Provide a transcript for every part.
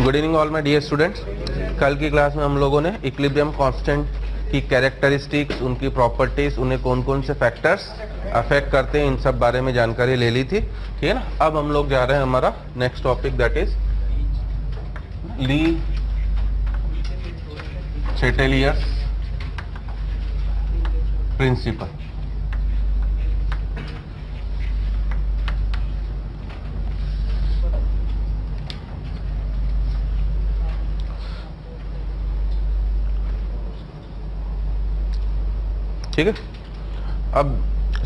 Good evening all my dear students. कल की class में हम लोगों ने इक्विलिब्रियम कांस्टेंट की कैरेक्टरिस्टिक्स, उनकी प्रॉपर्टीज, उन्हें कौन कौन से फैक्टर्स अफेक्ट करते हैं, इन सब बारे में जानकारी ले ली थी। ठीक है ना। अब हम लोग जा रहे हैं हमारा next topic, that is Le Chatelier's principle. ठीक है। अब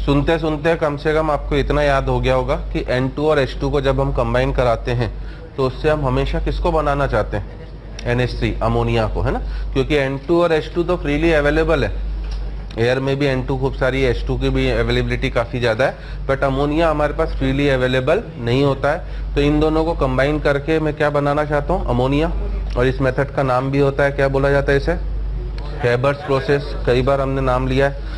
सुनते सुनते कम से कम आपको इतना याद हो गया होगा कि N2 और H2 को जब हम कंबाइन कराते हैं तो उससे हम हमेशा किसको बनाना चाहते हैं? NH3, अमोनिया को, है ना। क्योंकि N2 और H2 तो फ्रीली अवेलेबल है, एयर में भी N2 खूब सारी है, H2 की भी अवेलेबिलिटी काफ़ी ज़्यादा है, बट अमोनिया हमारे पास फ्रीली अवेलेबल नहीं होता है। तो इन दोनों को कंबाइन करके मैं क्या बनाना चाहता हूँ? अमोनिया। और इस मेथड का नाम भी होता है, क्या बोला जाता है इसे? Haber's process. कई बार हमने नाम लिया है।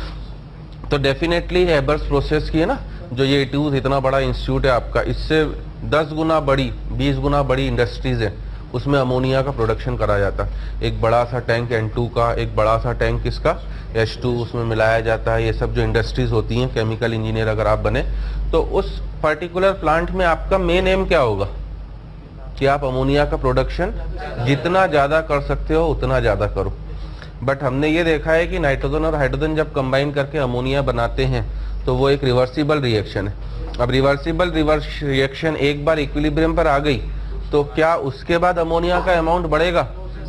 तो डेफिनेटली हेबर्स प्रोसेस की है ना, जो ये ITUS इतना बड़ा इंस्टीट्यूट है आपका, इससे 10 गुना बड़ी, 20 गुना बड़ी इंडस्ट्रीज है, उसमें अमोनिया का प्रोडक्शन करा जाता है। एक बड़ा सा टैंक N2 का, एक बड़ा सा टैंक किसका? H2, उसमें मिलाया जाता है। ये सब जो इंडस्ट्रीज होती हैं, केमिकल इंजीनियर अगर आप बने तो उस पर्टिकुलर प्लांट में आपका मेन एम क्या होगा कि आप अमोनिया का प्रोडक्शन जितना ज़्यादा कर सकते हो उतना ज़्यादा करो। बट हमने ये देखा है कि नाइट्रोजन और हाइड्रोजन जब कंबाइन करके अमोनिया बनाते हैं तो वो एक रिवर्सिबल रिएक्शन है। अब रिवर्सिबल रिएक्शन एक बार इक्विलिब्रियम पर आ गई तो क्या उसके बाद अमोनिया का अमाउंट बढ़ेगा?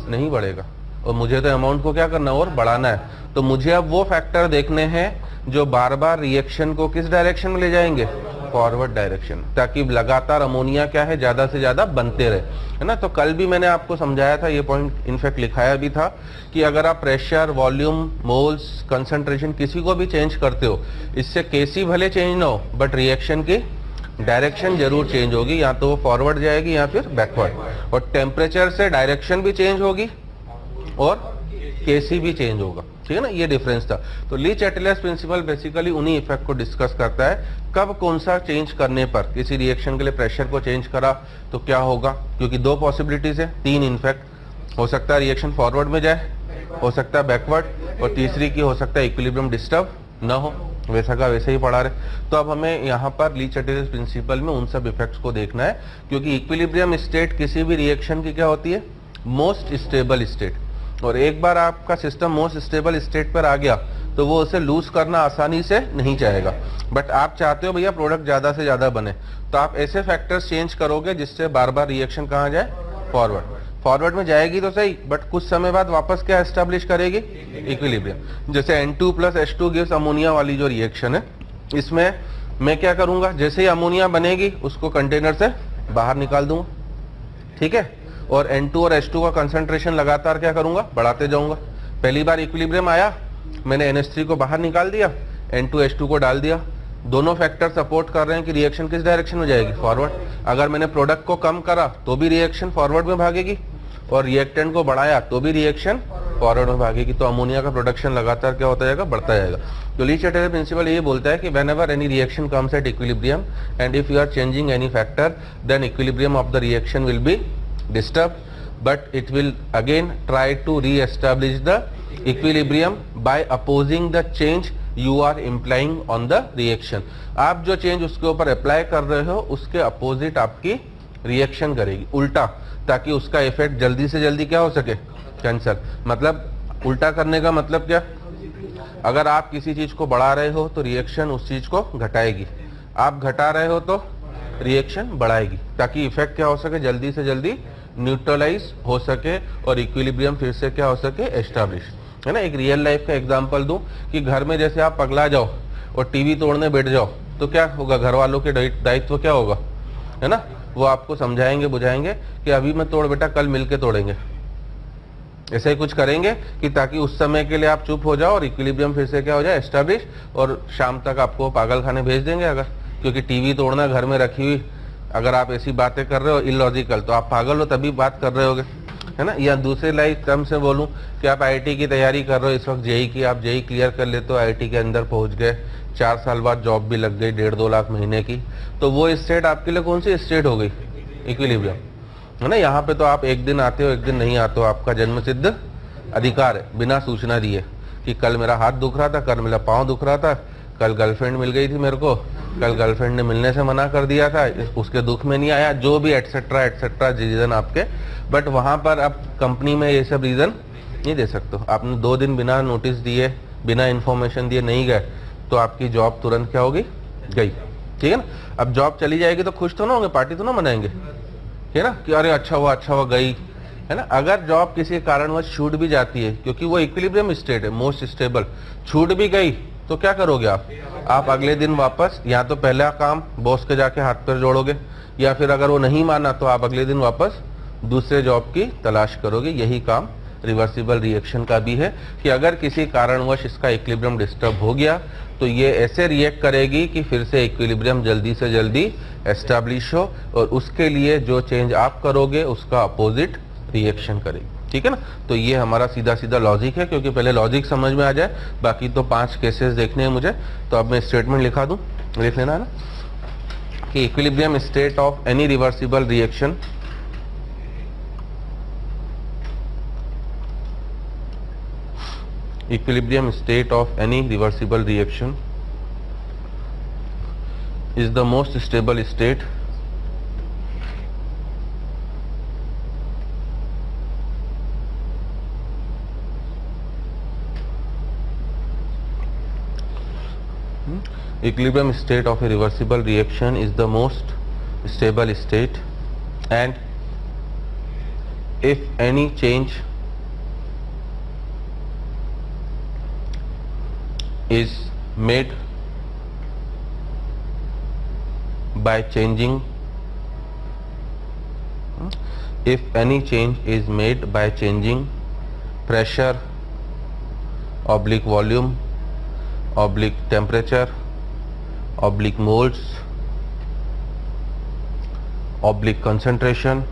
नहीं बढ़ेगा। और मुझे तो अमाउंट को क्या करना और बढ़ाना है। तो मुझे अब वो फैक्टर देखने हैं जो बार बार रिएक्शन को किस डायरेक्शन में ले जाएंगे? फॉरवर्ड डायरेक्शन, ताकि लगातार अमोनिया क्या है, ज्यादा से ज्यादा बनते रहे, है ना। तो कल भी मैंने आपको समझाया था, ये पॉइंट इनफैक्ट लिखाया भी था कि अगर आप प्रेशर, वॉल्यूम, मोल्स, कंसंट्रेशन किसी को भी चेंज करते हो, इससे केसी भले चेंज ना हो बट रिएक्शन की डायरेक्शन जरूर चेंज होगी, या तो वो फॉरवर्ड जाएगी या फिर बैकवर्ड। और टेम्परेचर से डायरेक्शन भी चेंज होगी और केसी भी चेंज होगा। ठीक है ना, ये डिफरेंस था। तो ली चैटेलियर्स प्रिंसिपल बेसिकली उन्हीं इफेक्ट को डिस्कस करता है, कब कौन सा चेंज करने पर, किसी रिएक्शन के लिए प्रेशर को चेंज करा तो क्या होगा। क्योंकि दो पॉसिबिलिटीज है, तीन इनफैक्ट हो सकता है, रिएक्शन फॉरवर्ड में जाए, हो सकता है बैकवर्ड, और तीसरी की हो सकता है इक्विलिब्रियम डिस्टर्ब न हो, वैसा का वैसे ही पढ़ा रहे। तो अब हमें यहाँ पर ली चैटेलियर्स प्रिंसिपल में उन सब इफेक्ट्स को देखना है, क्योंकि इक्विलिब्रियम स्टेट किसी भी रिएक्शन की क्या होती है? Most stable state. और एक बार आपका सिस्टम मोस्ट स्टेबल स्टेट पर आ गया तो वो उसे लूज करना आसानी से नहीं चाहेगा। बट आप चाहते हो भैया प्रोडक्ट ज्यादा से ज्यादा बने, तो आप ऐसे फैक्टर्स चेंज करोगे जिससे बार बार रिएक्शन कहाँ जाए? फॉरवर्ड। फॉरवर्ड में जाएगी तो सही, बट कुछ समय बाद वापस क्या एस्टेब्लिश करेगी? इक्विलिब्रियम। जैसे N2 + H2 गिव्स अमोनिया वाली जो रिएक्शन है, इसमें मैं क्या करूंगा, जैसे ही अमोनिया बनेगी उसको कंटेनर से बाहर निकाल दूंगा। ठीक है। और N2 और H2 का कंसंट्रेशन लगातार क्या करूंगा? बढ़ाते जाऊंगा। पहली बार इक्विलिब्रियम आया, मैंने NH3 को बाहर निकाल दिया, N2 H2 को डाल दिया। दोनों फैक्टर सपोर्ट कर रहे हैं कि रिएक्शन किस डायरेक्शन में जाएगी? फॉरवर्ड। अगर मैंने प्रोडक्ट को कम करा तो भी रिएक्शन फॉरवर्ड में भागेगी, और रिएक्टेंट को बढ़ाया तो भी रिएक्शन फॉरवर्ड में भागेगी। तो अमोनिया का प्रोडक्शन लगातार क्या होता जाएगा? बढ़ता जाएगा। तो ली चैटेलियर प्रिंसिपल ये बोलता है कि whenever any reaction comes at equilibrium and if you are changing any factor then equilibrium of the reaction will be disturbed, but it will again try to re-establish the equilibrium by opposing the change you are implying on the reaction। आप जो change उसके ऊपर apply कर रहे हो उसके opposite आपकी reaction करेगी, उल्टा, ताकि उसका इफेक्ट जल्दी से जल्दी क्या हो सके? कैंसल। मतलब उल्टा करने का मतलब क्या? अगर आप किसी चीज को बढ़ा रहे हो तो रिएक्शन उस चीज को घटाएगी, आप घटा रहे हो तो रिएक्शन बढ़ाएगी, ताकि इफेक्ट क्या हो सके? जल्दी से जल्दी न्यूट्रलाइज हो सके और इक्विलिब्रियम फिर से क्या हो सके? एस्टैब्लिश, है ना। एक रियल लाइफ का एग्जांपल दूं कि घर में जैसे आप पगला जाओ और टीवी तोड़ने बैठ जाओ तो क्या होगा? घर वालों के दायित्व क्या होगा, है ना। वो आपको समझाएंगे, बुझाएंगे कि अभी मैं तोड़ बेटा, कल मिलके तोड़ेंगे। ऐसे ही कुछ करेंगे कि ताकि उस समय के लिए आप चुप हो जाओ और इक्विलिब्रियम फिर से क्या हो जाए? एस्टैब्लिश। और शाम तक आपको पागल खाने भेज देंगे अगर, क्योंकि टीवी तोड़ना घर में रखी हुई, अगर आप ऐसी बातें कर रहे हो इलॉजिकल, तो आप पागल हो तभी बात कर रहे होगे, है ना। या दूसरे लाइफ टर्म से बोलूं कि आप IIT की तैयारी कर रहे हो इस वक्त, JEE की, आप JEE क्लियर कर लेते हो, IIT के अंदर पहुंच गए, 4 साल बाद जॉब भी लग गई 1.5-2 लाख महीने की, तो वो स्टेट आपके लिए कौन सी स्टेट हो गई? इक्विलिब्रियम। है ना। यहाँ पे तो आप एक दिन आते हो एक दिन नहीं आते हो, आपका जन्म सिद्ध अधिकार है बिना सूचना दिए कि कल मेरा हाथ दुख रहा था, कल मेरा पाँव दुख रहा था, कल गर्लफ्रेंड मिल गई थी मेरे को, कल गर्लफ्रेंड ने मिलने से मना कर दिया था, उसके दुख में नहीं आया, जो भी एटसेट्रा एटसेट्रा रीजन आपके। बट वहाँ पर आप कंपनी में ये सब रीजन नहीं दे सकते हो। आपने 2 दिन बिना नोटिस दिए बिना इन्फॉर्मेशन दिए नहीं गए तो आपकी जॉब तुरंत क्या होगी, गई। ठीक है ना। अब जॉब चली जाएगी तो खुश तो ना होंगे, पार्टी तो ना मनाएंगे, ठीक है ना, कि अरे अच्छा हुआ गई, है ना। अगर जॉब किसी कारणवश छूट भी जाती है, क्योंकि वो इक्विलिब्रियम स्टेट है, मोस्ट स्टेबल, छूट भी गई तो क्या करोगे आप अगले दिन वापस या तो पहला काम बॉस के जाके हाथ पैर जोड़ोगे, या फिर अगर वो नहीं माना तो आप अगले दिन वापस दूसरे जॉब की तलाश करोगे। यही काम रिवर्सिबल रिएक्शन का भी है कि अगर किसी कारणवश इसका इक्विलिब्रियम डिस्टर्ब हो गया तो ये ऐसे रिएक्ट करेगी कि फिर से इक्विलिब्रियम जल्दी से जल्दी एस्टैब्लिश हो, और उसके लिए जो चेंज आप करोगे उसका अपोजिट रिएक्शन करेगी। ठीक है ना। तो ये हमारा सीधा सीधा लॉजिक है, क्योंकि पहले लॉजिक समझ में आ जाए, बाकी तो 5 केसेस देखने हैं मुझे। तो अब मैं स्टेटमेंट लिखा दूं, लिख लेना है ना, कि equilibrium state of any reversible reaction equilibrium state of any reversible reaction is the most stable state equilibrium state of a reversible reaction is the most stable state, and if any change is made by changing pressure oblique volume oblique temperature oblique moles oblique concentration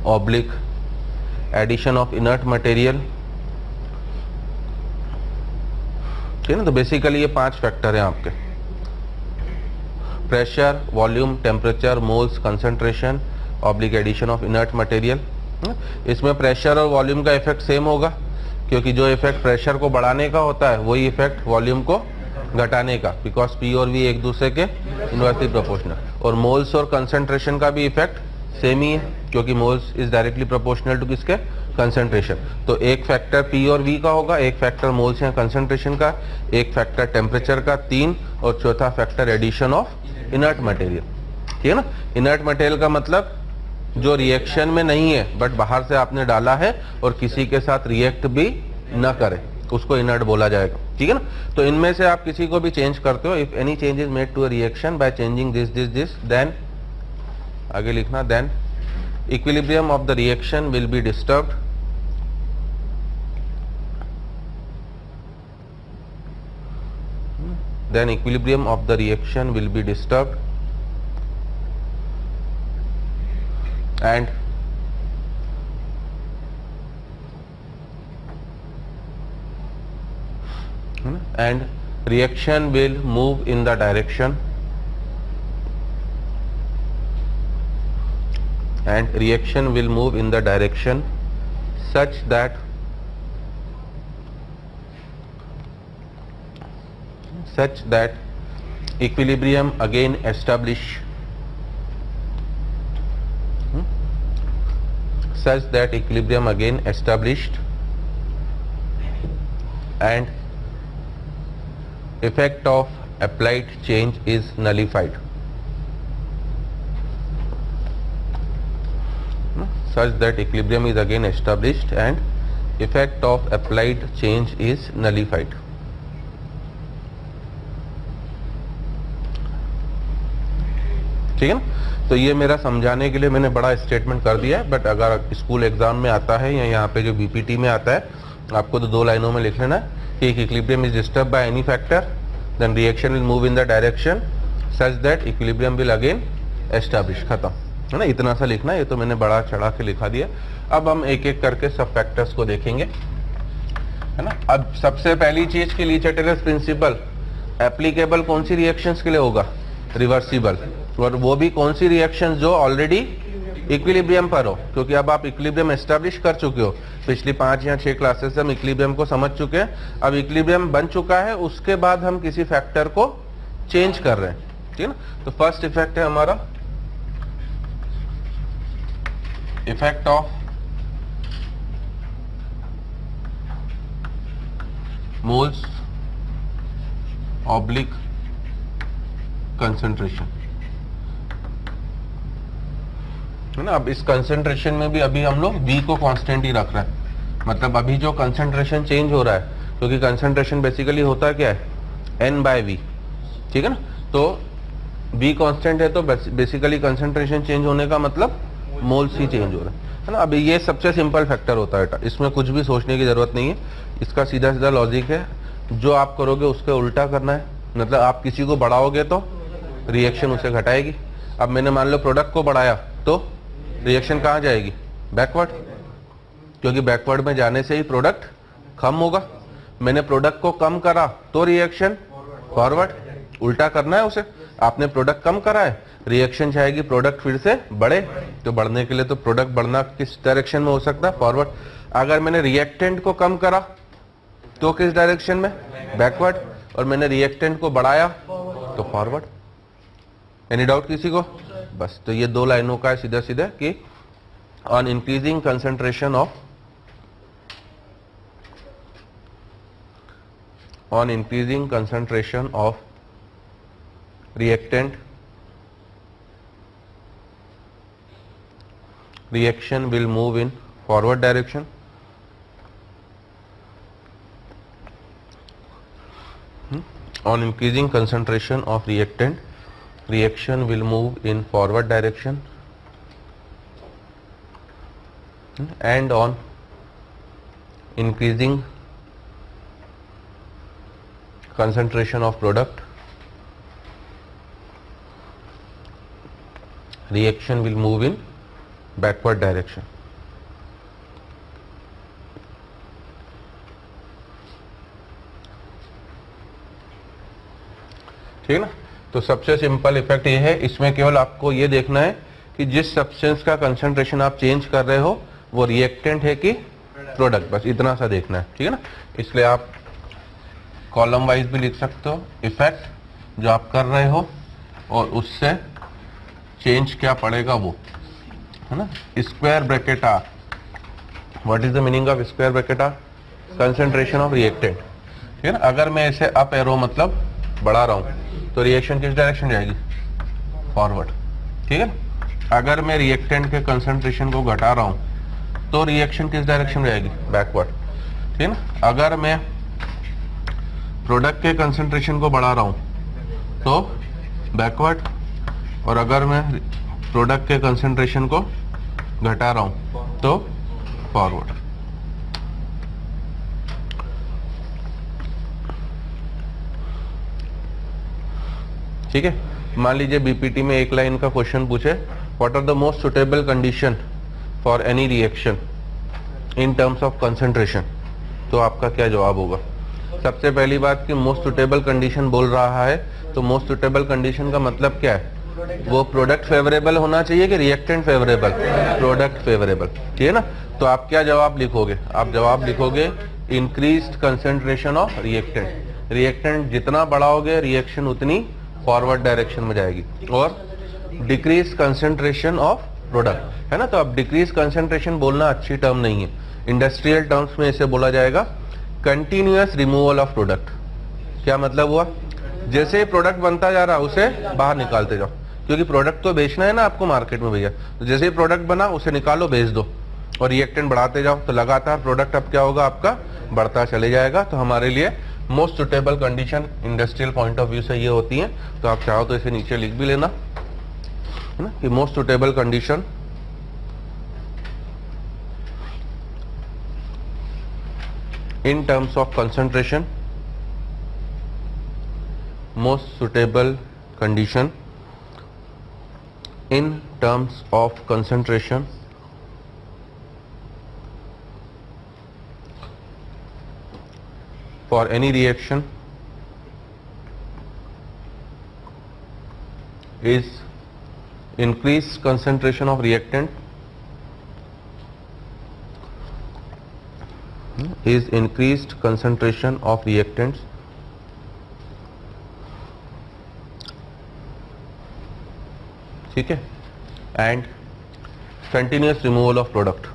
oblique addition of inert material। ठीक है ना। तो basically ये 5 factor हैं आपके, pressure, volume, temperature, moles, concentration, oblique addition of inert material. इसमें pressure और volume का इफेक्ट सेम होगा, क्योंकि जो इफेक्ट प्रेशर को बढ़ाने का होता है वही इफेक्ट वॉल्यूम को घटाने का, बिकॉज पी और वी एक दूसरे के इनवर्सली प्रोपोर्शनल। और मोल्स और कंसंट्रेशन का भी इफेक्ट सेम ही है, क्योंकि moles is directly proportional to किसके, कंसंट्रेशन। तो एक फैक्टर पी और वी का होगा, एक फैक्टर मोल्स या कंसंट्रेशन का, एक फैक्टर टेम्परेचर का, 3, और चौथा factor addition of inert material. ठीक है ना। इनर्ट मटेरियल का मतलब जो रिएक्शन में नहीं है बट बाहर से आपने डाला है और किसी के साथ रिएक्ट भी न करे, उसको इनर्ट बोला जाएगा। ठीक है ना। तो इनमें से आप किसी को भी चेंज करते हो, if any change is made to a reaction by changing this then, आगे लिखना, then equilibrium of the reaction will be disturbed, then equilibrium of the reaction will be disturbed, and reaction will move in the direction, and reaction will move in the direction such that equilibrium again established, and effect of applied change is nullified, such that equilibrium is again established and effect of applied change is nullified। ठीक है ना। तो ये मेरा समझाने के लिए मैंने बड़ा स्टेटमेंट कर दिया है, बट अगर स्कूल एग्जाम में आता है या यहाँ पे जो बीपीटी में आता है, आपको तो 2 लाइनों में लिख लेना है कि equilibrium is disturb by any factor, then reaction will move in the direction such that equilibrium will again establish. खत्म, है ना। इतना सा लिखना है, ये तो मैंने बड़ा चढ़ा के लिखा दिया। अब हम एक एक करके सब फैक्टर्स को देखेंगे, है ना। अब सबसे पहली चीज की लीच-एटेलस प्रिंसिपल एप्लीकेबल कौन सी रिएक्शंस के लिए होगा, रिवर्सिबल। और वो भी कौन सी रिएक्शन जो ऑलरेडी इक्विलिब्रियम पर हो, क्योंकि अब आप इक्विलिब्रियम एस्टेब्लिश कर चुके हो। पिछली 5 या 6 क्लासेस से हम इक्विलिब्रियम को समझ चुके हैं। अब इक्विलिब्रियम बन चुका है, उसके बाद हम किसी फैक्टर को चेंज कर रहे हैं, ठीक है ना। तो फर्स्ट इफेक्ट है हमारा effect of moles oblique concentration, है ना। अब इस कंसंट्रेशन में भी अभी हम लोग V को कांस्टेंट ही रख रहे हैं, मतलब अभी जो कंसंट्रेशन चेंज हो रहा है, क्योंकि कंसंट्रेशन बेसिकली होता क्या है, N/V, ठीक है ना। तो V कांस्टेंट है तो बेसिकली कंसंट्रेशन चेंज होने का मतलब मोल्स ही चेंज हो रहा है ना। अभी ये सबसे सिंपल फैक्टर होता है, इसमें कुछ भी सोचने की जरूरत नहीं है, इसका सीधा सीधा लॉजिक है। जो आप करोगे उसके उल्टा करना है, मतलब आप किसी को बढ़ाओगे तो रिएक्शन उसे घटाएगी। अब मैंने मान लो प्रोडक्ट को बढ़ाया तो रिएक्शन कहाँ जाएगी, बैकवर्ड, क्योंकि बैकवर्ड में जाने से ही प्रोडक्ट कम होगा। मैंने प्रोडक्ट को कम करा तो रिएक्शन फॉरवर्ड, उल्टा करना है उसे। आपने प्रोडक्ट कम करा है, रिएक्शन जाएगी प्रोडक्ट फिर से बढ़े, तो बढ़ने के लिए तो प्रोडक्ट बढ़ना किस डायरेक्शन में हो सकता है, फॉरवर्ड। अगर मैंने रिएक्टेंट को कम करा तो किस डायरेक्शन में, बैकवर्ड, और मैंने रिएक्टेंट को बढ़ाया तो फॉरवर्ड। एनी डाउट किसी को? बस, तो ये 2 लाइनों का है सीधा सीधा कि on increasing concentration of reactant, reaction will move in forward direction. On increasing concentration of reactant, reaction will move in forward direction, and on increasing concentration of product, reaction will move in backward direction. ठीक है ना। तो सबसे simple effect ये है, इसमें केवल आपको ये देखना है कि जिस सब्सटेंस का कंसंट्रेशन आप चेंज कर रहे हो वो रिएक्टेंट है कि प्रोडक्ट, बस इतना सा देखना है, ठीक है ना। इसलिए आप कॉलम वाइज भी लिख सकते हो इफेक्ट जो आप कर रहे हो और उससे चेंज क्या पड़ेगा वो, है ना। Square bracket R, what is the meaning of square bracket R, concentration of reactant, ठीक है ना। अगर मैं इसे अप एरो मतलब बढ़ा रहा हूं तो रिएक्शन किस डायरेक्शन जाएगी, फॉरवर्ड, ठीक है ना। अगर मैं रिएक्टेंट के कंसंट्रेशन को घटा रहा हूं तो रिएक्शन किस डायरेक्शन में जाएगी, बैकवर्ड, ठीक है ना। अगर मैं प्रोडक्ट के कंसंट्रेशन को बढ़ा रहा हूं तो बैकवर्ड, और अगर मैं प्रोडक्ट के कंसंट्रेशन को घटा रहा हूं तो फॉरवर्ड। ठीक है। मान लीजिए बीपीटी में एक लाइन का क्वेश्चन पूछे, what are the most suitable condition for any reaction in terms of concentration, तो आपका क्या जवाब होगा। सबसे पहली बात कि मोस्ट सुटेबल कंडीशन बोल रहा है, तो मोस्ट सुटेबल कंडीशन का मतलब क्या है, वो प्रोडक्ट फेवरेबल होना चाहिए कि रिएक्टेंट फेवरेबल, प्रोडक्ट फेवरेबल, ठीक है ना। तो आप क्या जवाब लिखोगे, आप जवाब लिखोगे increased concentration of reactant. Reactant जितना बढ़ाओगे रिएक्शन उतनी फॉरवर्ड डायरेक्शन में जाएगी, और डिक्रीज कंसंट्रेशन ऑफ प्रोडक्ट, है ना। तो अब डिक्रीज कंसंट्रेशन बोलना अच्छी टर्म नहीं है, इंडस्ट्रियल टर्म्स में इसे बोला जाएगा कंटिन्यूअस रिमूवल ऑफ प्रोडक्ट। क्या मतलब हुआ, जैसे ही प्रोडक्ट बनता जा रहा है उसे बाहर निकालते जाओ, क्योंकि प्रोडक्ट तो बेचना है ना आपको मार्केट में भैया। तो जैसे ही प्रोडक्ट बना उसे निकालो, बेच दो, और रिएक्टेंट बढ़ाते जाओ, तो लगातार प्रोडक्ट अब क्या होगा, आपका बढ़ता चले जाएगा। तो हमारे लिए most suitable condition industrial point of view से ये होती है। तो आप चाहो तो इसे नीचे लिख भी लेना, है ना, कि most suitable condition in terms of concentration, most suitable condition in terms of concentration for any reaction is increase concentration of reactant is increased concentration of reactants ठीक है and continuous removal of product.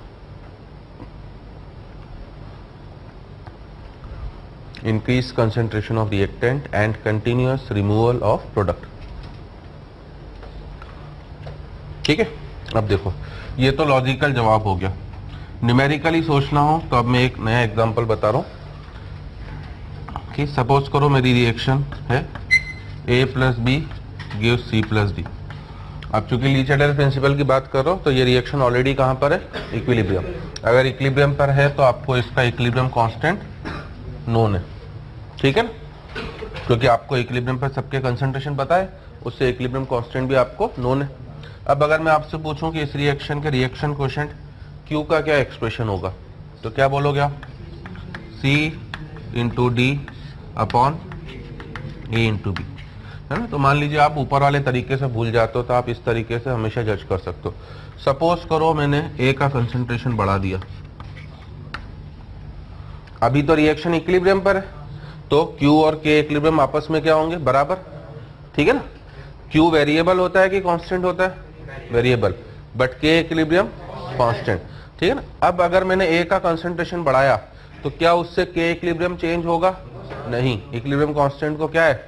Increase concentration of reactant and continuous removal of product. ठीक है, अब देखो ये तो logical जवाब हो गया। न्यूमेरिकली सोचना हो तो अब मैं एक नया एग्जांपल बता रहा हूं कि सपोज करो मेरी रिएक्शन है A plus B gives C plus D. अब चूंकि ली चैडल प्रिंसिपल की बात कर रहा हूं तो ये रिएक्शन ऑलरेडी कहां पर है, इक्विलिब्रियम। अगर इक्विलिब्रियम पर है तो आपको इसका इक्विलिब्रियम कांस्टेंट नोन है, ठीक है ना, क्योंकि आपको इक्विलिब्रियम पर सबके कंसंट्रेशन पता है, उससे इक्विलिब्रियम कांस्टेंट भी आपको नोन है। अब अगर मैं आपसे पूछूं कि इस रिएक्शन के रिएक्शन कोएफिशिएंट Q का क्या एक्सप्रेशन होगा तो क्या बोलोगे आप, C into D upon A into B, है ना। तो मान लीजिए आप ऊपर वाले तरीके से भूल जाते हो तो आप इस तरीके से हमेशा जज कर सकते हो। सपोज करो मैंने A का कंसंट्रेशन बढ़ा दिया, अभी तो रिएक्शन इक्विलिब्रियम पर है तो Q और K इक्विलिब्रियम आपस में क्या होंगे, बराबर, ठीक है ना। Q वेरिएबल होता है कि कांस्टेंट होता है, variable, but K equilibrium constant, ठीक है ना। अब अगर मैंने A का कंसंट्रेशन बढ़ाया तो क्या उससे K इक्विलिब्रियम चेंज होगा, नहीं। इक्विलिब्रियम कांस्टेंट को क्या है,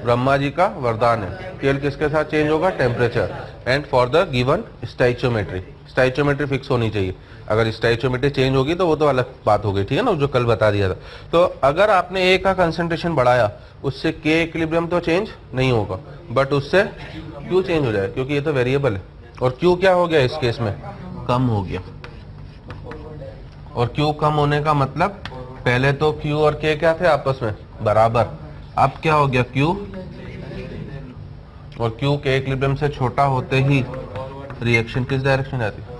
ब्रह्मा जी का वरदान है, केवल किसके साथ चेंज होगा, temperature and for the given stoichiometry. Stoichiometry fix होनी चाहिए, अगर स्टोइचियोमेट्री चेंज होगी तो वो तो अलग बात हो गई, ठीक है ना, जो कल बता दिया था। तो अगर आपने A का कंसंट्रेशन बढ़ाया उससे K इक्विलिब्रियम तो चेंज नहीं होगा, बट उससे Q चेंज हो जाएगा क्योंकि ये तो वेरिएबल है। और Q क्या हो गया इस केस में, कम हो गया। और Q कम होने का मतलब पहले तो Q और K क्या थे आपस में बराबर, अब क्या हो गया Q और Q K इक्विलिब्रियम से छोटा होते ही रिएक्शन किस डायरेक्शन जाती है।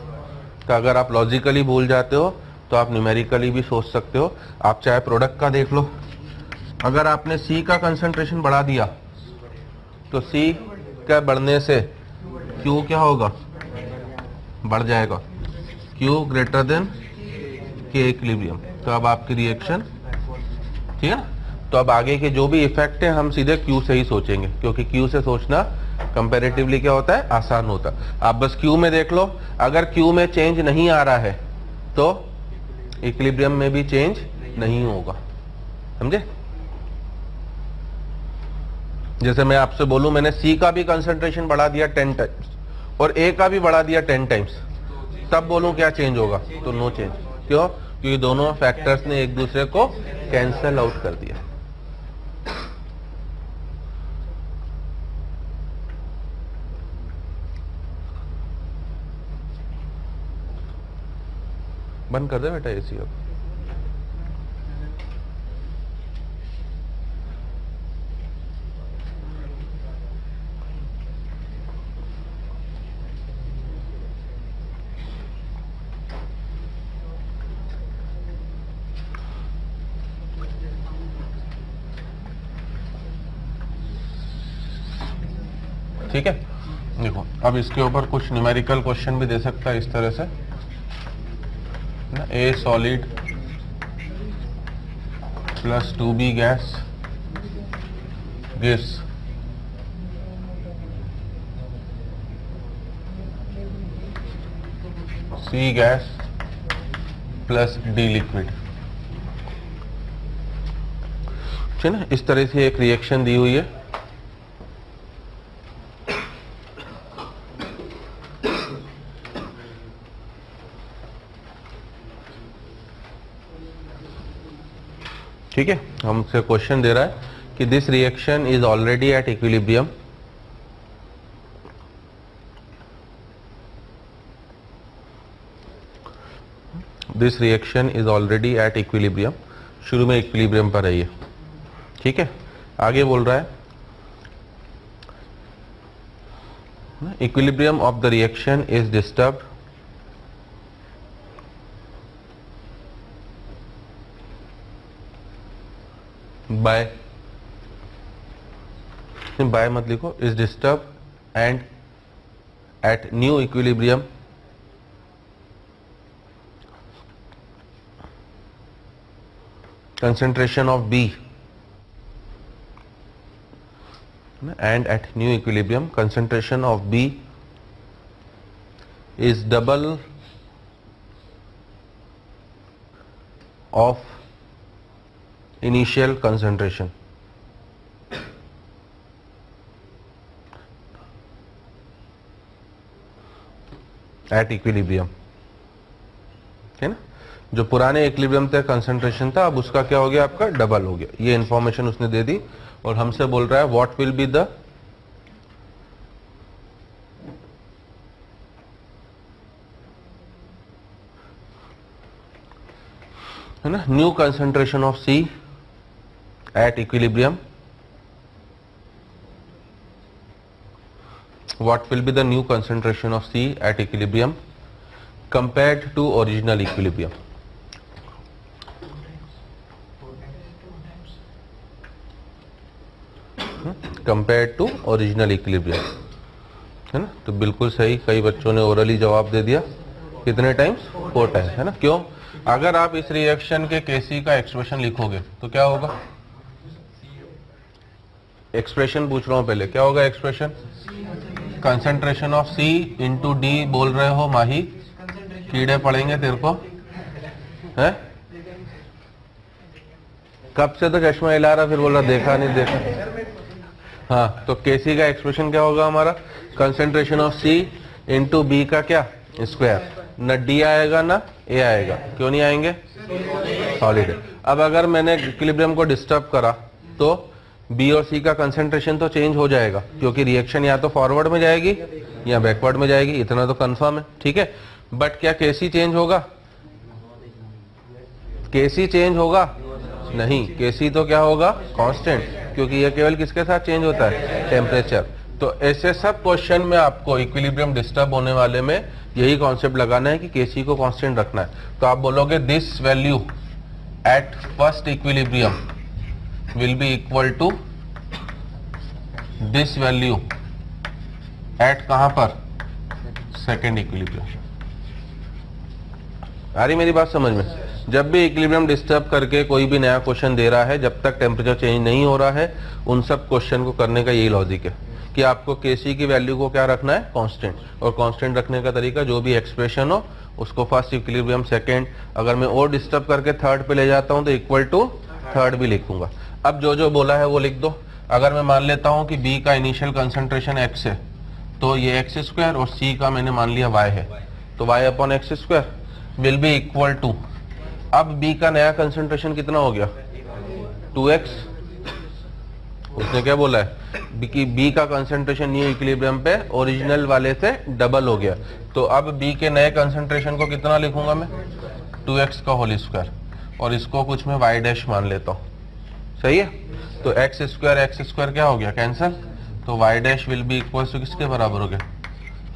तो अगर आप लॉजिकली भूल जाते हो तो आप न्यूमेरिकली भी सोच सकते हो। आप चाहे प्रोडक्ट का देख लो, अगर आपने C का कंसंट्रेशन बढ़ा दिया तो C का बढ़ने से Q क्या होगा, बढ़ जाएगा, Q greater than K equilibrium. तो अब आपकी रिएक्शन, ठीक है ना। तो अब आगे के जो भी इफेक्ट है हम सीधे Q से ही सोचेंगे, क्योंकि Q से सोचना कंपैरेटिवली क्या होता है, आसान होता है। आप बस Q में देख लो, अगर Q में चेंज नहीं आ रहा है तो इक्विलिब्रियम में भी चेंज नहीं होगा, समझे। जैसे मैं आपसे बोलूं मैंने C का भी कंसंट्रेशन बढ़ा दिया 10 टाइम्स और A का भी बढ़ा दिया 10 टाइम्स, तब बोलूं क्या चेंज होगा, तो नो चेंज। क्यों, क्योंकि दोनों फैक्टर्स ने एक दूसरे को कैंसल आउट कर दिया। बंद कर दे बेटा एसी अब। ठीक है, देखो अब इसके ऊपर कुछ न्यूमेरिकल क्वेश्चन भी दे सकता है इस तरह से ना, A solid plus 2B gas gives C gas plus D liquid, ठीक है ना। इस तरह से एक रिएक्शन दी हुई है। ठीक है, हमसे क्वेश्चन दे रहा है कि this reaction is already at equilibrium, this reaction is already at equilibrium, शुरू में इक्विलिब्रियम पर है ये, ठीक है। आगे बोल रहा है equilibrium of the reaction is disturbed by मत लिखो, is disturb and at new equilibrium concentration of B and at new equilibrium concentration of B is double of initial concentration. At equilibrium, है ना, जो पुराने इक्विलिब्रियम तक concentration था अब उसका क्या हो गया, आपका डबल हो गया। ये इंफॉर्मेशन उसने दे दी और हमसे बोल रहा है व्हाट विल बी द है ना new concentration of C at equilibrium, what will be the new concentration of C at equilibrium compared to original equilibrium. Compared to original equilibrium, है ना। तो बिल्कुल सही, कई बच्चों ने ओरली जवाब दे दिया। कितने टाइम्स? 4 टाइम्स, है ना। क्यों? अगर आप इस रिएक्शन के केसी का एक्सप्रेशन लिखोगे तो क्या होगा? एक्सप्रेशन पूछ रहा हूं पहले, क्या होगा expression? Concentration of C into D बोल रहे हो माही, कीड़े पड़ेंगे तेरे को, है? कब से तो चश्मा हिला रहा, फिर बोल रहा देखा नहीं देखा। हाँ, तो केसी का एक्सप्रेशन क्या होगा हमारा? Concentration of C into B का क्या स्क्वायर, न डी आएगा ना ए आएगा। क्यों नहीं आएंगे? सॉलिड है। अब अगर मैंने इक्विलिब्रियम को डिस्टर्ब करा तो बी और सी का कंसंट्रेशन तो चेंज हो जाएगा, क्योंकि रिएक्शन या तो फॉरवर्ड में जाएगी या बैकवर्ड में जाएगी, इतना तो कंफर्म है, ठीक है। बट क्या केसी चेंज होगा? केसी चेंज होगा? नहीं, केसी तो क्या होगा? कांस्टेंट, क्योंकि ये केवल किसके साथ चेंज होता है? टेम्परेचर। तो ऐसे सब क्वेश्चन में आपको इक्विलिब्रियम डिस्टर्ब होने वाले में यही कॉन्सेप्ट लगाना है कि केसी को कांस्टेंट रखना है। तो आप बोलोगे this value at first equilibrium will be equal to this value at कहां पर? Second equilibrium. आ रही मेरी बात समझ में? जब भी इक्विलिब्रियम डिस्टर्ब करके कोई भी नया क्वेश्चन दे रहा है, जब तक टेम्परेचर चेंज नहीं हो रहा है, उन सब क्वेश्चन को करने का यही लॉजिक है कि आपको केसी की वैल्यू को क्या रखना है? कांस्टेंट। और कांस्टेंट रखने का तरीका, जो भी एक्सप्रेशन हो उसको फर्स्ट इक्विलिब्रियम सेकेंड, अगर मैं और डिस्टर्ब करके थर्ड पे ले जाता हूं तो इक्वल टू थर्ड भी लिखूंगा। अब जो जो बोला है वो लिख दो। अगर मैं मान लेता हूं कि B का इनिशियल कंसंट्रेशन x है, तो ये x स्क्वायर, और C का मैंने मान लिया y है, तो y upon X square will be equal to, अब B का नया कंसंट्रेशन कितना हो गया? 2x। उसने क्या बोला है कि B का कंसंट्रेशन न्यू इक्विलिब्रियम पे ओरिजिनल वाले से डबल हो गया, तो अब B के नए कंसंट्रेशन को कितना लिखूंगा मैं? 2x का होल स्क्वायर, और इसको कुछ मैं y डैश मान लेता हूँ, सही है। तो एक्स स्क्वायर क्या हो गया? कैंसल। तो y dash will be equal to किसके बराबर हो गया?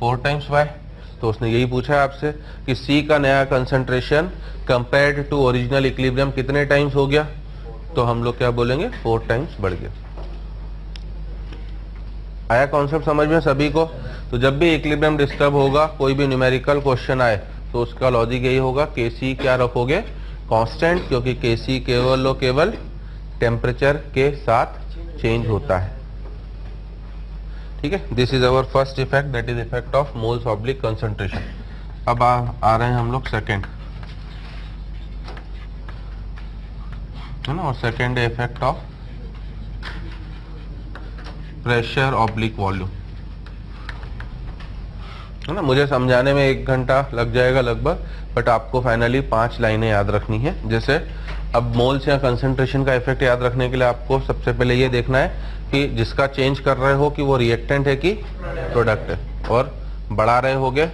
4 टाइम्स y। तो उसने यही पूछा है आपसे कि C का नया concentration compared to original equilibrium कितने टाइम्स हो गया? तो हम लोग क्या बोलेंगे? 4 टाइम्स बढ़ गया। आया कॉन्सेप्ट समझ में सभी को? तो जब भी इक्विलिब्रियम डिस्टर्ब होगा, कोई भी न्यूमेरिकल क्वेश्चन आए, तो उसका लॉजिक यही होगा, केसी क्या रखोगे? कांस्टेंट, क्योंकि केसी केवल और केवल टेम्परेचर के साथ चेंज होता है, ठीक है। This is our first effect, that is effect of moles oblique concentration. अब आ रहे हैं हम लोग सेकेंड, है ना। और सेकेंड है effect of pressure oblique volume, है ना। मुझे समझाने में 1 घंटा लग जाएगा लगभग, बट आपको फाइनली 5 लाइनें याद रखनी है। जैसे अब मोल्स या कंसंट्रेशन का इफेक्ट याद रखने के लिए आपको सबसे पहले ये देखना है कि जिसका चेंज कर रहे हो कि वो रिएक्टेंट है कि प्रोडक्ट है, और बढ़ा रहे होगे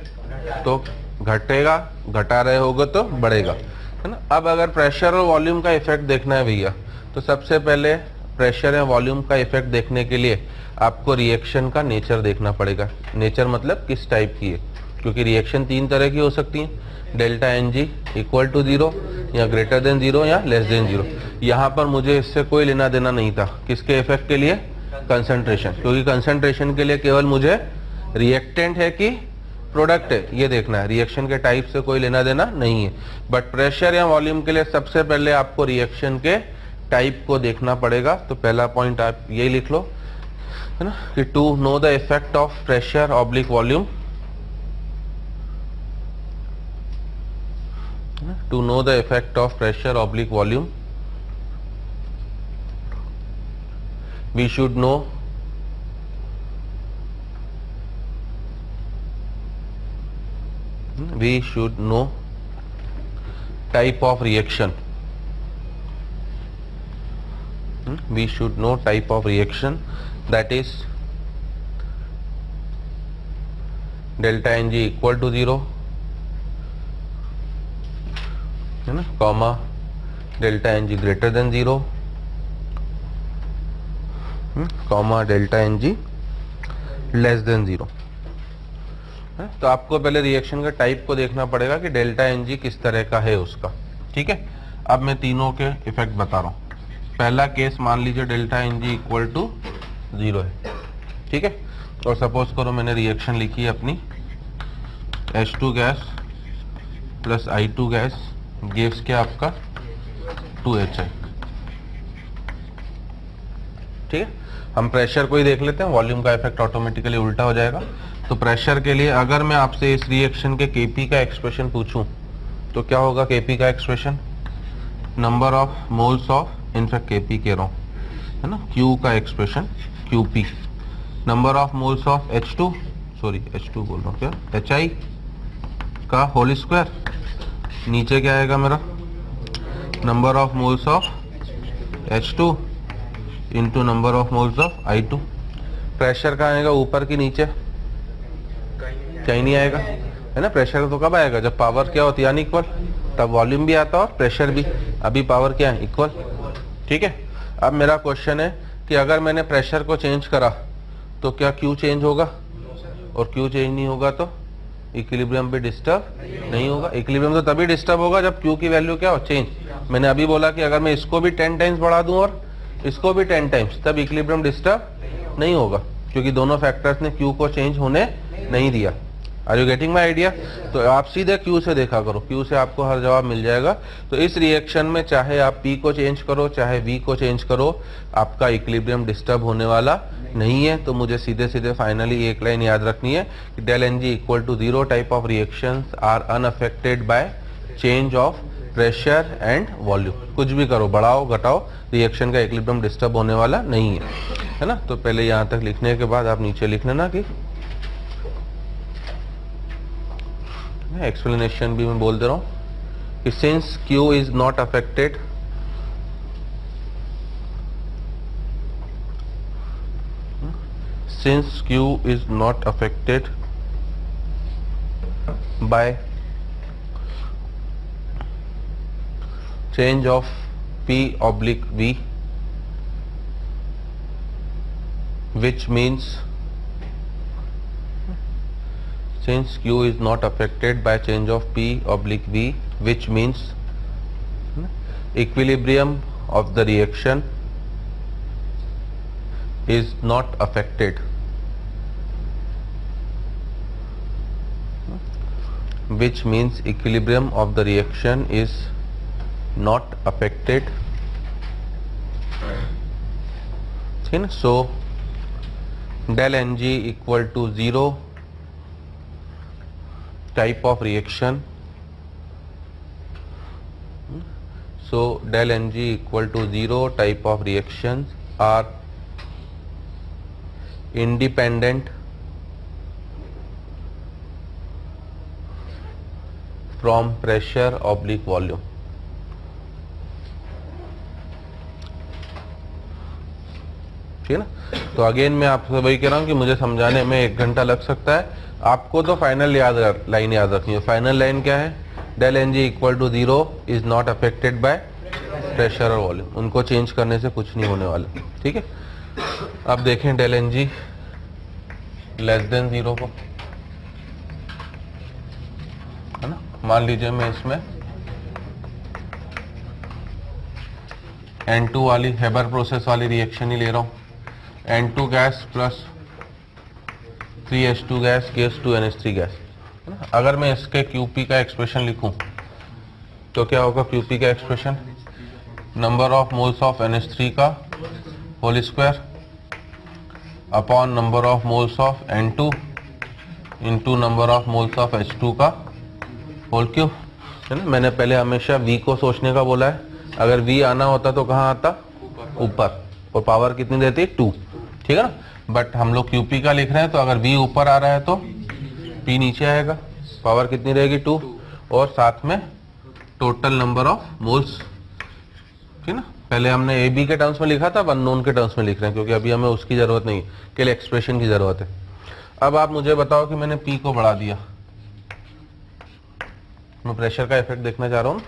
तो घटेगा, घटा रहे होगे तो बढ़ेगा, है ना। अब अगर प्रेशर और वॉल्यूम का इफेक्ट देखना है भैया, तो सबसे पहले प्रेशर या वॉल्यूम का इफेक्ट देखने के लिए आपको रिएक्शन का नेचर देखना पड़ेगा। नेचर मतलब किस टाइप की है, क्योंकि रिएक्शन 3 तरह की हो सकती है, delta N G equal to 0 या ग्रेटर देन 0 या लेस देन 0। यहाँ पर मुझे इससे कोई लेना देना नहीं था, किसके इफेक्ट के लिए? कंसंट्रेशन, क्योंकि कंसंट्रेशन के लिए केवल मुझे रिएक्टेंट है कि प्रोडक्ट है, ये देखना है। रिएक्शन के टाइप से कोई लेना देना नहीं है, बट प्रेशर या वॉल्यूम के लिए सबसे पहले आपको रिएक्शन के टाइप को देखना पड़ेगा। तो पहला पॉइंट आप ये लिख लो, है ना, कि to know the effect of pressure oblique volume, to know the effect of pressure oblique volume, we should know type of reaction. We should know type of reaction, that is delta Ng equal to 0, है ना, comma delta N G greater than 0, comma delta N G less than 0। तो आपको पहले reaction का type को देखना पड़ेगा कि डेल्टा एन जी किस तरह का है उसका। ठीक है, अब मैं तीनों के इफेक्ट बता रहा हूँ। पहला केस मान लीजिए delta N G equal to 0 है। ठीक है, और सपोज करो मैंने रिएक्शन लिखी है अपनी H2 gas plus I2 gas gives क्या आपका 2HI। ठीक है, हम प्रेशर को ही देख लेते हैं, वॉल्यूम का इफेक्ट ऑटोमेटिकली उल्टा हो जाएगा। तो प्रेशर के लिए अगर मैं आपसे इस रिएक्शन के Kp का एक्सप्रेशन पूछूं तो क्या होगा? Kp का expression number of moles of, in fact Kp कह रहा हूं, है ना, Q का expression Qp, number of moles of H2, sorry H2 बोल रहा हूँ क्या, HI का होल स्क्वायर, नीचे क्या आएगा मेरा, number of moles of H2 into number of moles of I2। Pressure का आएगा ऊपर की नीचे, कहीं नहीं आएगा, है ना। प्रेशर तो कब आएगा? जब पावर क्या होती है, यानी इक्वल, तब वॉल्यूम भी आता है और प्रेशर भी। अभी पावर क्या है? इक्वल। ठीक है, अब मेरा क्वेश्चन है कि अगर मैंने प्रेशर को चेंज करा तो क्या Q चेंज होगा? और Q चेंज नहीं होगा तो इक्विलिब्रियम भी डिस्टर्ब नहीं होगा। इक्विलिब्रियम तो तभी डिस्टर्ब होगा जब Q की वैल्यू क्या हो, चेंज। मैंने अभी बोला कि अगर मैं इसको भी 10 टाइम्स बढ़ा दूं और इसको भी 10 टाइम्स, तब इक्विलिब्रियम डिस्टर्ब नहीं होगा, क्योंकि दोनों फैक्टर्स ने Q को चेंज होने नहीं दिया। Are you getting my idea? तो आप सीधे Q से देखा करो, Q से आपको हर जवाब मिल जाएगा। तो इस रिएक्शन में चाहे आप P को चेंज करो चाहे V को चेंज करो, आपका इक्विलिब्रियम डिस्टर्ब होने वाला नहीं है। तो मुझे सीधे सीधे फाइनली एक लाइन याद रखनी है कि del N G equal to 0 type of reactions are unaffected by change of pressure and volume. कुछ भी करो, बढ़ाओ घटाओ, रिएक्शन का इक्विलिब्रियम डिस्टर्ब होने वाला नहीं है ना। तो पहले यहाँ तक लिखने के बाद आप नीचे लिख लेना कि एक्सप्लेनेशन भी मैं बोल दे रहा हूं कि since Q is not affected by change of P oblique V, which means since Q is not affected by change of P oblique V, which means equilibrium of the reaction is not affected, which means equilibrium of the reaction is not affected. So del Ng equal to 0 type of reaction. So del Ng equal to 0 type of reactions are independent from pressure oblique volume. ठीक है ना। तो again मैं आपसे वही कह रहा हूं कि मुझे समझाने में 1 घंटा लग सकता है, आपको तो फाइनल लाइन याद रखनी है। फाइनल लाइन क्या है? Del N G equal to 0 is not affected by pressure और वॉल्यूम, उनको चेंज करने से कुछ नहीं होने वाला। ठीक है, अब देखें del N G less than 0 को, है ना। मान लीजिए मैं इसमें N2 वाली हेबर प्रोसेस वाली रिएक्शन ही ले रहा हूं, N2 gas plus 3H2 gas, KS2NH3 gas, है ना। अगर मैं इसके QP का एक्सप्रेशन लिखूं तो क्या होगा? QP का expression number of moles of NH3 का whole square upon number of moles of N2 into number of moles of H2 का होल क्यूब, है ना। मैंने पहले हमेशा V को सोचने का बोला है। अगर V आना होता तो कहाँ आता? ऊपर, और पावर कितनी देती? 2, ठीक है ना। बट हम लोग QP का लिख रहे हैं, तो अगर V ऊपर आ रहा है तो P नीचे आएगा, पावर कितनी रहेगी? 2, और साथ में टोटल नंबर ऑफ मोल्स, ठीक ना। पहले हमने AB के टर्म्स में लिखा था, अब अननोन के टर्म्स में लिख रहे हैं, क्योंकि अभी हमें उसकी जरूरत नहीं है, केवल एक्सप्रेशन की जरूरत है। अब आप मुझे बताओ कि मैंने P को बढ़ा दिया, मैं प्रेशर का इफेक्ट देखना चाह रहा हूँ।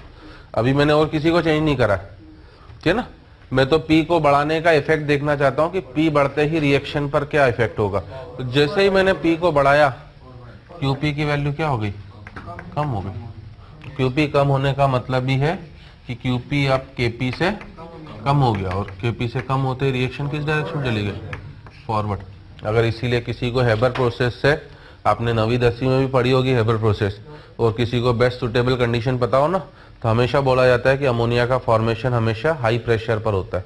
अभी मैंने और किसी को चेंज नहीं करा, ठीक है ना। मैं तो P को बढ़ाने का इफेक्ट देखना चाहता हूँ कि P बढ़ते ही रिएक्शन पर क्या इफेक्ट होगा। तो जैसे ही मैंने P को बढ़ाया, QP की वैल्यू क्या हो गई? कम हो गई। QP कम होने का मतलब ही है कि QP अब KP से कम हो गया, और KP से कम होते ही रिएक्शन किस डायरेक्शन में चली गई? फॉरवर्ड। अगर इसीलिए किसी को हेबर प्रोसेस से, आपने 9वीं 10वीं में भी पढ़ी होगी हेबर प्रोसेस, और किसी को बेस्ट सुटेबल कंडीशन पता हो ना, तो हमेशा बोला जाता है कि अमोनिया का फॉर्मेशन हमेशा हाई प्रेशर पर होता है।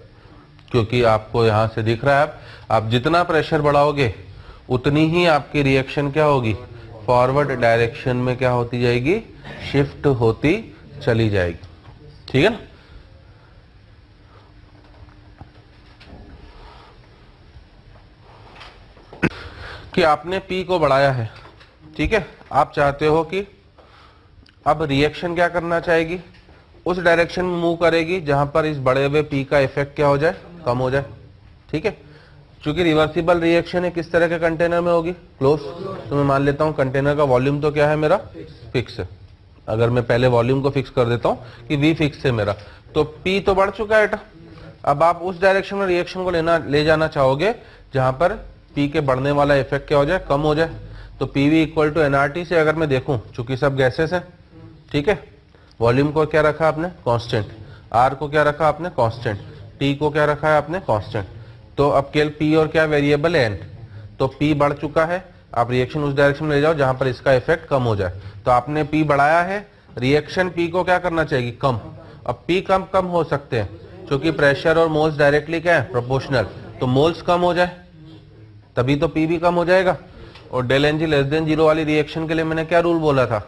क्योंकि आपको यहाँ से दिख रहा है, आप जितना प्रेशर बढ़ाओगे उतनी ही आपकी रिएक्शन क्या होगी? फॉरवर्ड डायरेक्शन में क्या होती जाएगी? शिफ्ट होती चली जाएगी, ठीक है ना। कि आपने P को बढ़ाया है, ठीक है। आप चाहते हो कि अब रिएक्शन क्या करना चाहेगी? उस डायरेक्शन में मूव करेगी जहां पर इस बढ़े हुए P का इफेक्ट क्या हो जाए? कम हो जाए, ठीक है। क्योंकि रिवर्सिबल रिएक्शन है, किस तरह के कंटेनर में होगी? क्लोज। तो मैं मान लेता हूं कंटेनर का वॉल्यूम तो क्या है मेरा? फिक्स है। अगर मैं पहले वॉल्यूम को फिक्स कर देता हूं कि V फिक्स है मेरा, तो P तो बढ़ चुका है बेटा। अब आप उस डायरेक्शन में रिएक्शन को ले जाना चाहोगे जहां पर P के बढ़ने वाला इफेक्ट क्या हो जाए? कम हो जाए। तो PV इक्वल टू NRT से अगर मैं देखूं, चूंकि सब गैसेस हैं, ठीक है, वॉल्यूम को क्या रखा आपने? कांस्टेंट। R को क्या रखा आपने? कांस्टेंट। T को क्या रखा है आपने? कांस्टेंट। तो अब केवल P और क्या वेरिएबल है? N। तो P बढ़ चुका है, आप रिएक्शन उस डायरेक्शन में ले जाओ जहां पर इसका इफेक्ट कम हो जाए। तो आपने P बढ़ाया है, रिएक्शन P को क्या करना चाहिए? कम। अब P कम हो सकते हैं, क्योंकि प्रेशर और मोल्स डायरेक्टली क्या है? प्रोपोर्शनल। तो मोल्स कम हो जाए तभी तो P भी कम हो जाएगा। और डेल NG लेस देन 0 वाली रिएक्शन के लिए मैंने क्या रूल बोला था?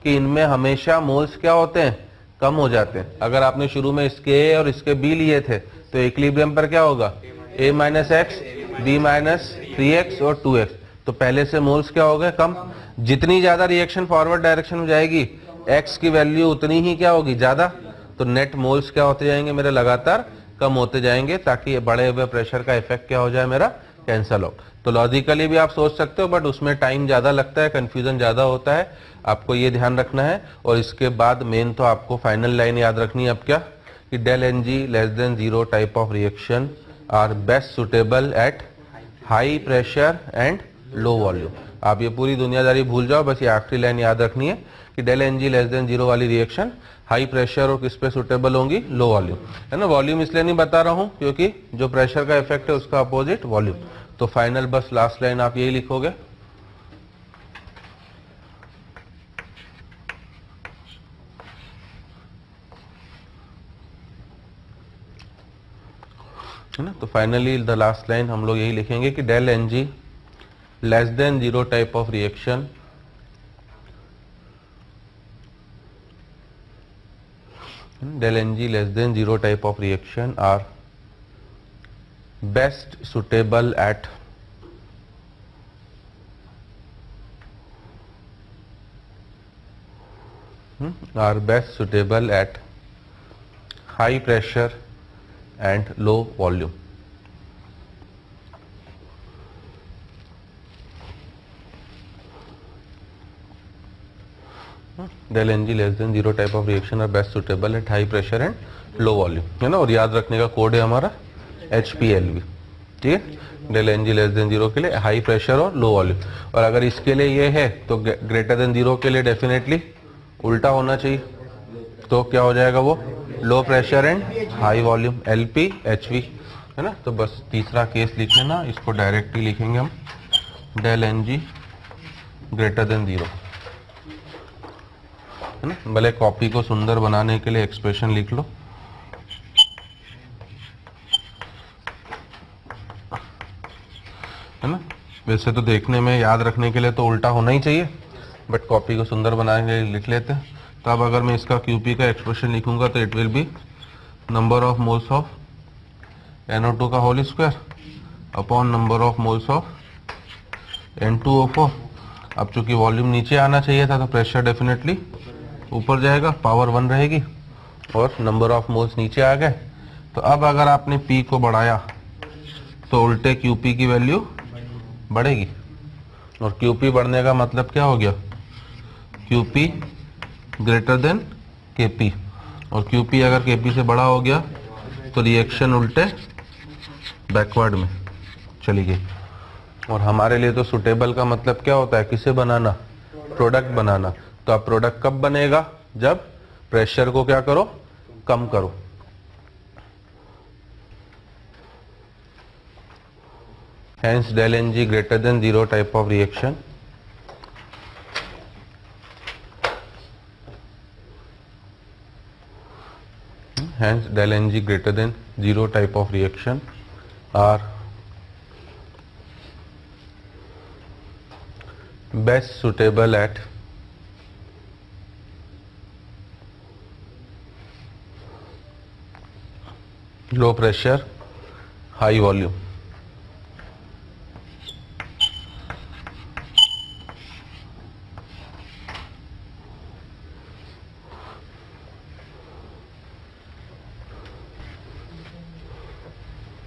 कि इनमें हमेशा मोल्स क्या होते हैं? कम हो जाते हैं। अगर आपने शुरू में इसके A और इसके B लिए थे तो इक्विलिब्रियम पर क्या होगा? A minus x, B minus 3x और 2x। तो पहले से मोल्स क्या हो गए? कम। जितनी ज्यादा रिएक्शन फॉरवर्ड डायरेक्शन में जाएगी, x की वैल्यू उतनी ही क्या होगी? ज्यादा। तो नेट मोल्स क्या होते जाएंगे मेरे? लगातार कम होते जाएंगे, ताकि ये बढ़े हुए प्रेशर का इफेक्ट क्या हो जाए मेरा? कैंसल हो। तो लॉजिकली भी आप सोच सकते हो, बट उसमें टाइम ज्यादा लगता है, कंफ्यूजन ज्यादा होता है, आपको ये ध्यान रखना है। और इसके बाद मेन तो आपको फाइनल लाइन याद रखनी है। अब क्या कि del NG less than 0 type of reaction are best suitable at high pressure and low volume. आप ये पूरी दुनियादारी भूल जाओ, बस ये आखिरी लाइन याद रखनी है कि डेल NG लेस देन 0 वाली रिएक्शन हाई प्रेशर और किस पे सुटेबल होंगी? लो वॉल्यूम, है ना। वॉल्यूम इसलिए नहीं बता रहा हूं क्योंकि जो प्रेशर का इफेक्ट है उसका अपोजिट वॉल्यूम। तो फाइनल बस लास्ट लाइन आप यही लिखोगे, है ना। तो फाइनली द लास्ट लाइन हम लोग यही लिखेंगे कि del NG less than 0 type of reaction del NG less than 0 type of reaction are best suitable at high pressure and low volume. Del NG less than 0 type of reaction are best suitable at high pressure and low volume, है ना। और याद रखने का code है हमारा HPLV, ठीक है। डेल NG लेस देन 0 के लिए हाई प्रेशर और लो वॉल्यूम। और अगर इसके लिए ये है तो ग्रेटर देन 0 के लिए डेफिनेटली उल्टा होना चाहिए। तो क्या हो जाएगा? वो low pressure and high volume, LP HV, है ना। तो बस तीसरा केस लिख लेना, इसको डायरेक्टली लिखेंगे हम del N G greater than 0, है ना। भले कॉपी को सुंदर बनाने के लिए एक्सप्रेशन लिख लो, है ना। वैसे तो देखने में याद रखने के लिए तो उल्टा होना ही चाहिए, बट कॉपी को सुंदर बनाने के लिए लिख लेते हैं। तो अब अगर मैं इसका QP का एक्सप्रेशन लिखूंगा तो it will be number of moles of NO2 का whole square upon number of moles of N2O4। अब चूंकि वॉल्यूम नीचे आना चाहिए था तो प्रेशर डेफिनेटली ऊपर जाएगा, पावर 1 रहेगी और नंबर ऑफ मोल्स नीचे आ गए। तो अब अगर आपने P को बढ़ाया तो उल्टे QP की वैल्यू बढ़ेगी, और QP बढ़ने का मतलब क्या हो गया, QP ग्रेटर देन KP, और QP अगर KP से बड़ा हो गया तो रिएक्शन उल्टे बैकवर्ड में चली गई। और हमारे लिए तो सुटेबल का मतलब क्या होता है, किसे बनाना, प्रोडक्ट बनाना। तो अब प्रोडक्ट कब बनेगा, जब प्रेशर को क्या करो, कम करो। Hence del Ng greater than 0 type of reaction del Ng greater than 0 type of reaction are best suitable at low pressure, high volume।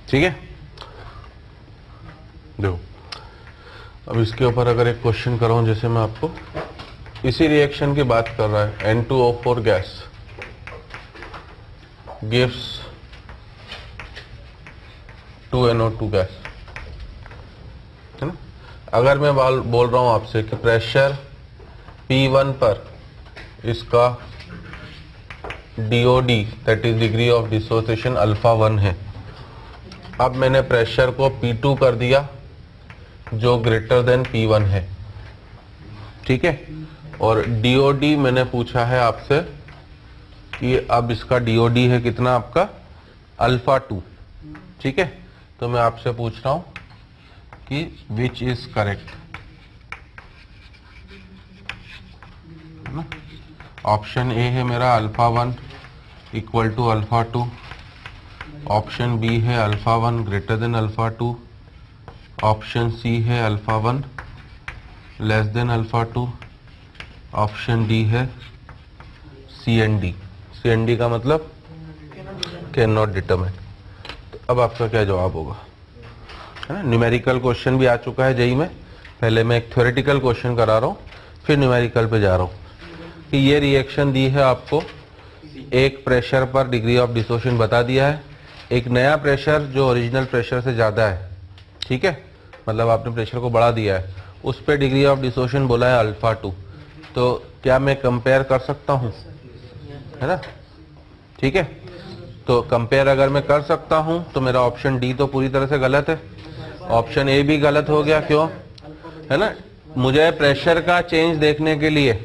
ठीक है, देखो अब इसके ऊपर अगर एक क्वेश्चन कराऊं, जैसे मैं आपको इसी रिएक्शन की बात कर रहा है, N2O4 gas gives 2NO2 gas, है ना। अगर मैं बोल रहा हूं आपसे कि प्रेशर P1 पर इसका DOD that is degree of dissociation alpha 1 है। अब मैंने प्रेशर को P2 कर दिया जो ग्रेटर देन P1 है, ठीक है। और DOD मैंने पूछा है आपसे कि अब इसका DOD है कितना, आपका अल्फा 2, ठीक है। तो मैं आपसे पूछ रहा हूं कि which is correct, option A है मेरा alpha 1 equal to alpha 2, option B है alpha 1 greater than alpha 2, option C है alpha 1 less than alpha 2, option D है CND। CND का मतलब कैन नॉट डिटरमाइन। तो अब आपका क्या जवाब होगा, है ना। न्यूमेरिकल क्वेश्चन भी आ चुका है जेई में, पहले मैं एक थ्योरेटिकल क्वेश्चन करा रहा हूँ फिर न्यूमेरिकल पे जा रहा हूँ कि ये रिएक्शन दी है आपको, एक प्रेशर पर डिग्री ऑफ डिसोसिएशन बता दिया है, एक नया प्रेशर जो ओरिजिनल प्रेशर से ज़्यादा है, ठीक है, मतलब आपने प्रेशर को बढ़ा दिया है, उस पर डिग्री ऑफ डिसोसिएशन बोला है अल्फा 2। तो क्या मैं कंपेयर कर सकता हूँ, है ना, ठीक है। तो कंपेयर अगर मैं कर सकता हूँ तो मेरा ऑप्शन डी तो पूरी तरह से गलत है, ऑप्शन ए भी गलत हो गया, क्यों, है ना। मुझे प्रेशर का चेंज देखने के लिए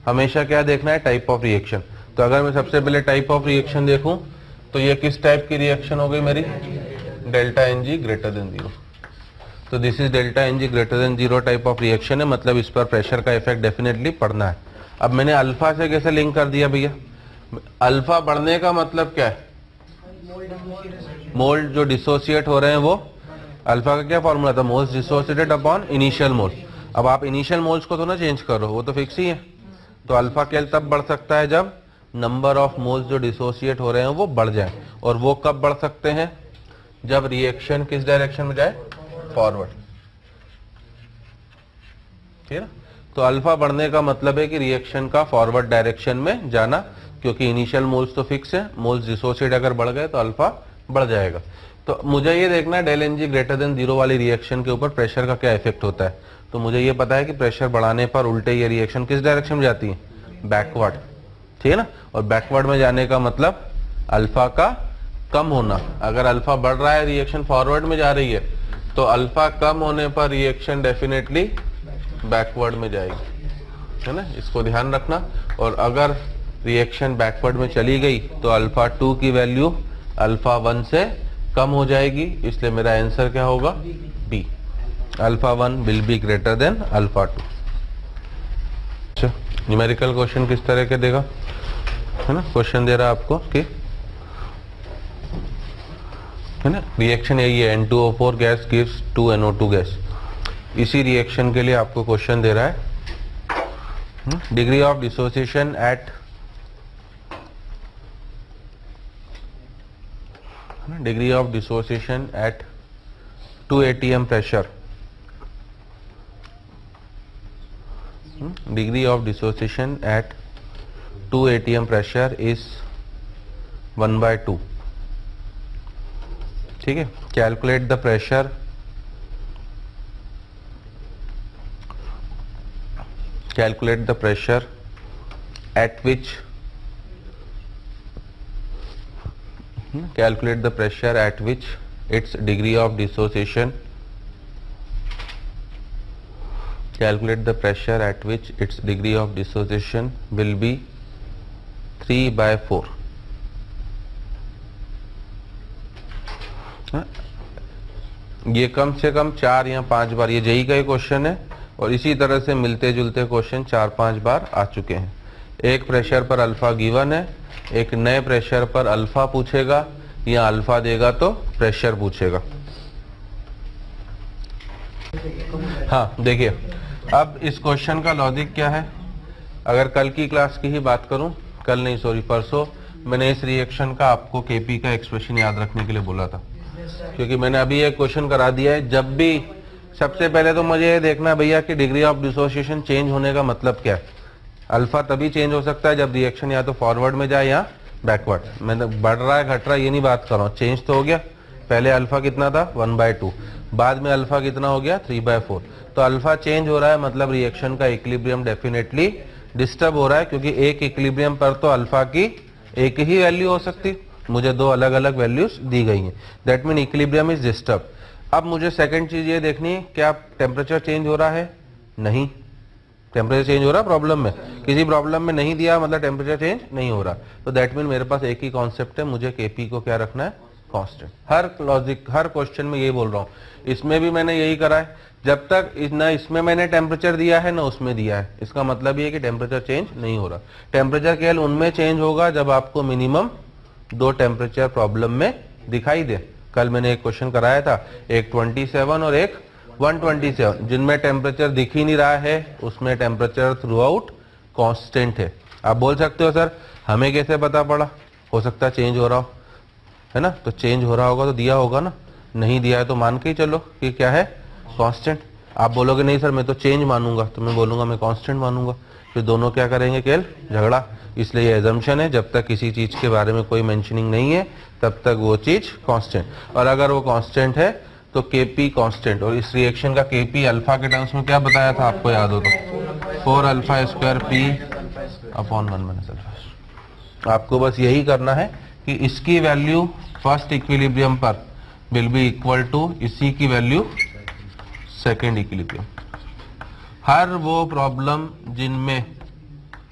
हमेशा क्या देखना है, टाइप ऑफ रिएक्शन। तो अगर मैं सबसे पहले टाइप ऑफ रिएक्शन देखूं तो ये किस टाइप की रिएक्शन हो गई मेरी, डेल्टा Ng ग्रेटर देन 0। तो this is delta Ng greater than 0 type of reaction है, मतलब इस पर प्रेशर का इफेक्ट डेफिनेटली पड़ना है। अब मैंने अल्फा से कैसे लिंक कर दिया भैया, अल्फा बढ़ने का मतलब क्या है, मोल जो डिसोसिएट हो रहे हैं वो, अल्फा का क्या फॉर्मूला था, मोल्स डिसोसिएटेड अपॉन इनिशियल मोल। अब आप इनिशियल मोल्स को तो ना चेंज करो, वो तो फिक्स ही है। तो अल्फा क्या तब बढ़ सकता है जब नंबर ऑफ मोल्स जो डिसोसिएट हो रहे हैं वो बढ़ जाए, और वो कब बढ़ सकते हैं, जब रिएक्शन किस डायरेक्शन में जाए, फॉरवर्ड, ठीक है ना। तो अल्फा बढ़ने का मतलब है कि रिएक्शन का फॉरवर्ड डायरेक्शन में जाना, क्योंकि इनिशियल मोल्स तो फिक्स है, मोल्स डिसोसिएट अगर बढ़ गए तो अल्फा बढ़ जाएगा। तो मुझे ये देखना है डेल Ng ग्रेटर देन 0 वाली रिएक्शन के ऊपर प्रेशर का क्या इफेक्ट होता है। तो मुझे ये पता है कि प्रेशर बढ़ाने पर उल्टे ये रिएक्शन किस डायरेक्शन में जाती है, बैकवर्ड, ठीक है ना। और बैकवर्ड में जाने का मतलब अल्फा का कम होना। अगर अल्फा बढ़ रहा है रिएक्शन फॉरवर्ड में जा रही है, तो अल्फा कम होने पर रिएक्शन डेफिनेटली बैकवर्ड में जाएगी, है ना, इसको ध्यान रखना। और अगर रिएक्शन बैकवर्ड में चली गई तो अल्फा 2 की वैल्यू अल्फा 1 से कम हो जाएगी, इसलिए मेरा आंसर क्या होगा, B, alpha 1 will be greater than alpha 2। अच्छा, न्यूमेरिकल क्वेश्चन किस तरह के देगा, है ना, क्वेश्चन दे रहा है आपको कि, है ना, रिएक्शन यही है, N2O4 gas gives 2NO2 gas. इसी रिएक्शन के लिए आपको क्वेश्चन दे रहा है, degree of dissociation at, degree of dissociation at 2 atm pressure, degree of dissociation at 2 atm pressure is 1/2। ठीक है, calculate the pressure, calculate the pressure at which, calculate the pressure at which its degree of dissociation, calculate the pressure at which its degree of dissociation will be 3/4। ये कम से कम 4 या 5 बार ये JEE का ही question है, और इसी तरह से मिलते जुलते क्वेश्चन 4-5 बार आ चुके हैं। एक प्रेशर पर अल्फा गिवन है, एक नए प्रेशर पर अल्फा पूछेगा, या अल्फा देगा तो प्रेशर पूछेगा। हाँ देखिए, अब इस क्वेश्चन का लॉजिक क्या है, अगर कल की क्लास की ही बात करूं, कल नहीं सॉरी परसों, मैंने इस रिएक्शन का आपको केपी का एक्सप्रेशन याद रखने के लिए बोला था, क्योंकि मैंने अभी एक क्वेश्चन करा दिया है। जब भी, सबसे पहले तो मुझे ये देखना है भैया कि डिग्री ऑफ डिसोसिएशन चेंज होने का मतलब क्या है। अल्फा तभी चेंज हो सकता है जब रिएक्शन या तो फॉरवर्ड में जाए या बैकवर्ड। मैंने बढ़ रहा है घट रहा है ये नहीं बात कर रहा हूँ, चेंज तो हो गया। पहले अल्फा कितना था 1/2, बाद में अल्फा कितना हो गया 3/4। तो अल्फा चेंज हो रहा है मतलब रिएक्शन का इक्विलिब्रियम डेफिनेटली डिस्टर्ब हो रहा है, क्योंकि एक इक्विलिब्रियम पर तो अल्फा की एक ही वैल्यू हो सकती, मुझे 2 अलग अलग वैल्यूज दी गई हैं, that mean equilibrium is disturb. अब मुझे सेकंड चीज ये देखनी है, क्या टेम्परेचर चेंज हो रहा है, नहीं, टेम्परेचर चेंज हो रहा है प्रॉब्लम में, किसी प्रॉब्लम में नहीं दिया मतलब टेम्परेचर चेंज नहीं हो रहा। तो दैट मीन मेरे पास एक ही कॉन्सेप्ट है, मुझे केपी को क्या रखना है, कांस्टेंट। हर लॉजिक हर क्वेश्चन में यही बोल रहा हूँ, इसमें भी मैंने यही करा है। जब तक न इसमें मैंने टेम्परेचर दिया है ना उसमें दिया है, इसका मतलब ये है कि टेम्परेचर चेंज नहीं हो रहा। टेम्परेचर केवल उनमें चेंज होगा जब आपको मिनिमम 2 टेम्परेचर प्रॉब्लम में दिखाई दे। कल मैंने एक क्वेश्चन कराया था, एक 27 और एक 127, जिनमें टेम्परेचर दिख ही नहीं रहा है, उसमें टेम्परेचर थ्रू आउट कॉन्स्टेंट है। आप बोल सकते हो सर हमें कैसे पता पड़ा, हो सकता है चेंज हो रहा हो, है ना, तो चेंज हो रहा होगा तो दिया होगा ना, नहीं दिया है तो मान के ही चलो कि क्या है, कांस्टेंट। आप बोलोगे नहीं सर मैं तो चेंज मानूंगा, तो मैं बोलूंगा मैं कांस्टेंट मानूंगा, फिर दोनों क्या करेंगे केवल झगड़ा। इसलिए ये एजम्पशन है, जब तक किसी चीज के बारे में कोई मेंशनिंग नहीं है तब तक वो चीज कांस्टेंट, और अगर वो कांस्टेंट है तो केपी कांस्टेंट। और इस रिएक्शन का केपी अल्फा के टर्म्स में क्या बताया था आपको याद हो तो 4 alpha square P upon 1 minus alpha. आपको बस यही करना है कि इसकी वैल्यू फर्स्ट इक्विलिब्रियम पर विल बी इक्वल टू इसी की वैल्यू सेकेंड इक्विलिब्रियम। हर वो प्रॉब्लम जिनमें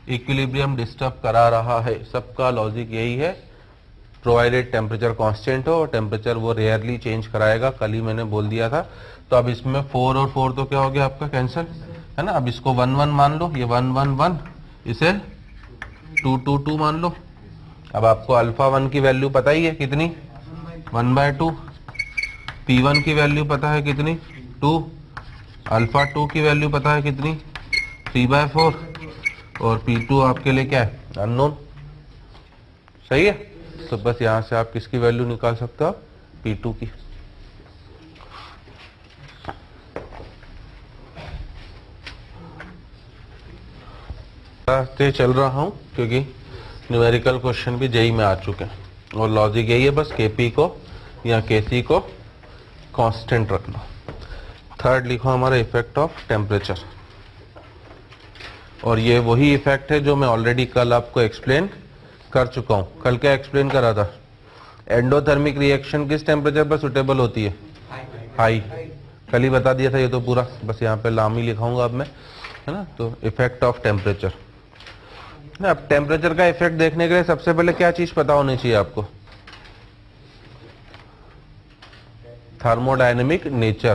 इक्विलिब्रियम डिस्टर्ब करा रहा है सबका लॉजिक यही है, प्रोवाइडेड टेम्परेचर कांस्टेंट हो, टेम्परेचर वो रेयरली चेंज कराएगा, कल ही मैंने बोल दिया था। तो अब इसमें 4 और 4 तो क्या हो गया आपका कैंसिल, है ना। अब इसको 1 1 मान लो, ये 1 1 1, इसे 2 2 2 मान लो। अब आपको अल्फा 1 की वैल्यू पता ही है कितनी, 1/2, P1 की वैल्यू पता है कितनी 2, अल्फा 2 की वैल्यू पता है कितनी 3/4, और P2 आपके लिए क्या है अननोन, सही है। तो बस यहां से आप किसकी वैल्यू निकाल सकते हो, P2 की। चल रहा हूं क्योंकि न्यूमेरिकल क्वेश्चन भी जेई में आ चुके हैं, और लॉजिक यही है बस केपी को या केसी को कांस्टेंट रखना। थर्ड लिखो हमारा इफेक्ट ऑफ टेम्परेचर, और ये वही इफेक्ट है जो मैं ऑलरेडी कल आपको एक्सप्लेन कर चुका हूं। कल क्या एक्सप्लेन करा था, एंडोथर्मिक रिएक्शन किस टेम्परेचर पर सुटेबल होती है, हाई। कल ही बता दिया था ये तो पूरा, बस यहाँ पे नाम ही लिखाऊंगा अब मैं, है ना। तो इफेक्ट ऑफ टेम्परेचर ना, अब टेम्परेचर का इफेक्ट देखने के लिए सबसे पहले क्या चीज पता होनी चाहिए आपको, थर्मोडायनेमिक नेचर,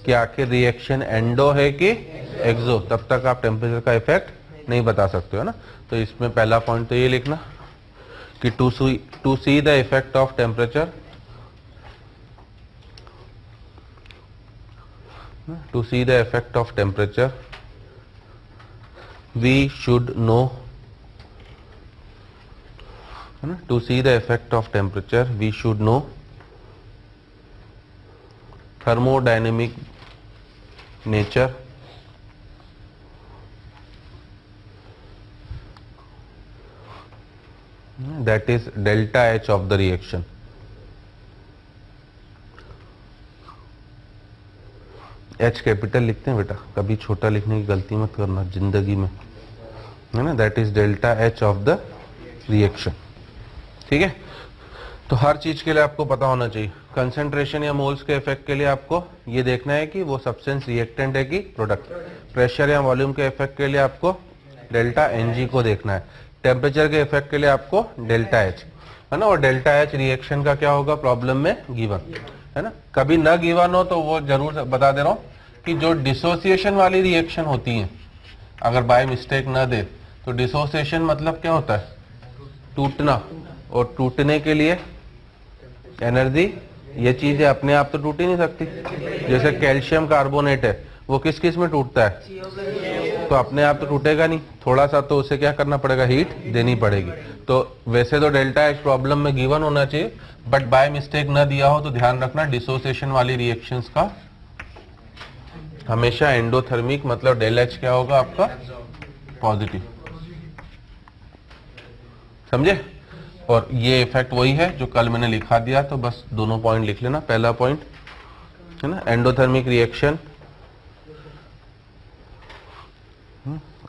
कि आखिर रिएक्शन एंडो है कि एक्सो, तब तक आप टेम्परेचर का इफेक्ट नहीं बता सकते हो ना। तो इसमें पहला पॉइंट तो ये लिखना कि to see the effect of temperature, to see the effect of temperature we should know, है ना, to see the effect of temperature we should know thermodynamic nature that is delta H of the reaction. H capital लिखते हैं बेटा, कभी छोटा लिखने की गलती मत करना जिंदगी में, है ना। That is delta H of the reaction, ठीक है। तो हर चीज के लिए आपको पता होना चाहिए, कंसंट्रेशन या मोल्स के इफेक्ट के लिए आपको ये देखना है कि वो सब्सटेंस रिएक्टेंट है कि प्रोडक्ट। प्रेशर या वॉल्यूम के इफेक्ट के लिए आपको डेल्टा Ng को देखना है। टेम्परेचर के इफेक्ट के लिए आपको डेल्टा H, है ना। और डेल्टा H रिएक्शन का क्या होगा प्रॉब्लम में गिवन, है ना। कभी न गिवन हो तो वो जरूर बता दे रहा हूँ कि जो डिसोसिएशन वाली रिएक्शन होती है, अगर बाय मिस्टेक न दे तो डिसोसिएशन मतलब क्या होता है, टूटना, और टूटने के लिए एनर्जी, ये चीजें अपने आप तो टूट ही नहीं सकती। जैसे कैल्शियम कार्बोनेट है, वो किस किस में टूटता है, तो अपने आप तो टूटेगा नहीं, थोड़ा सा तो उसे क्या करना पड़ेगा, हीट देनी पड़ेगी। तो वैसे तो डेल्टा H प्रॉब्लम में गिवन होना चाहिए, बट बाय मिस्टेक न दिया हो तो ध्यान रखना डिसोसिएशन वाली रिएक्शंस का हमेशा एंडोथर्मिक, मतलब डेल H क्या होगा आपका पॉजिटिव, समझे। और ये इफेक्ट वही है जो कल मैंने लिखा दिया, तो बस दोनों पॉइंट लिख लेना। पहला पॉइंट है ना, endothermic reaction,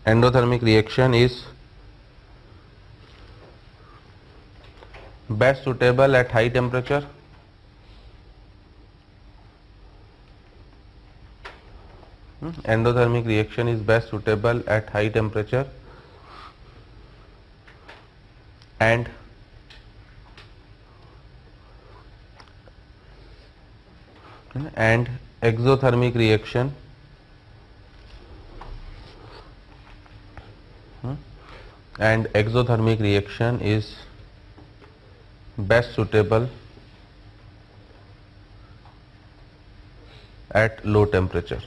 endothermic reaction is best suitable at high temperature, endothermic reaction is best suitable at high temperature and exothermic reaction is best suitable at low temperature.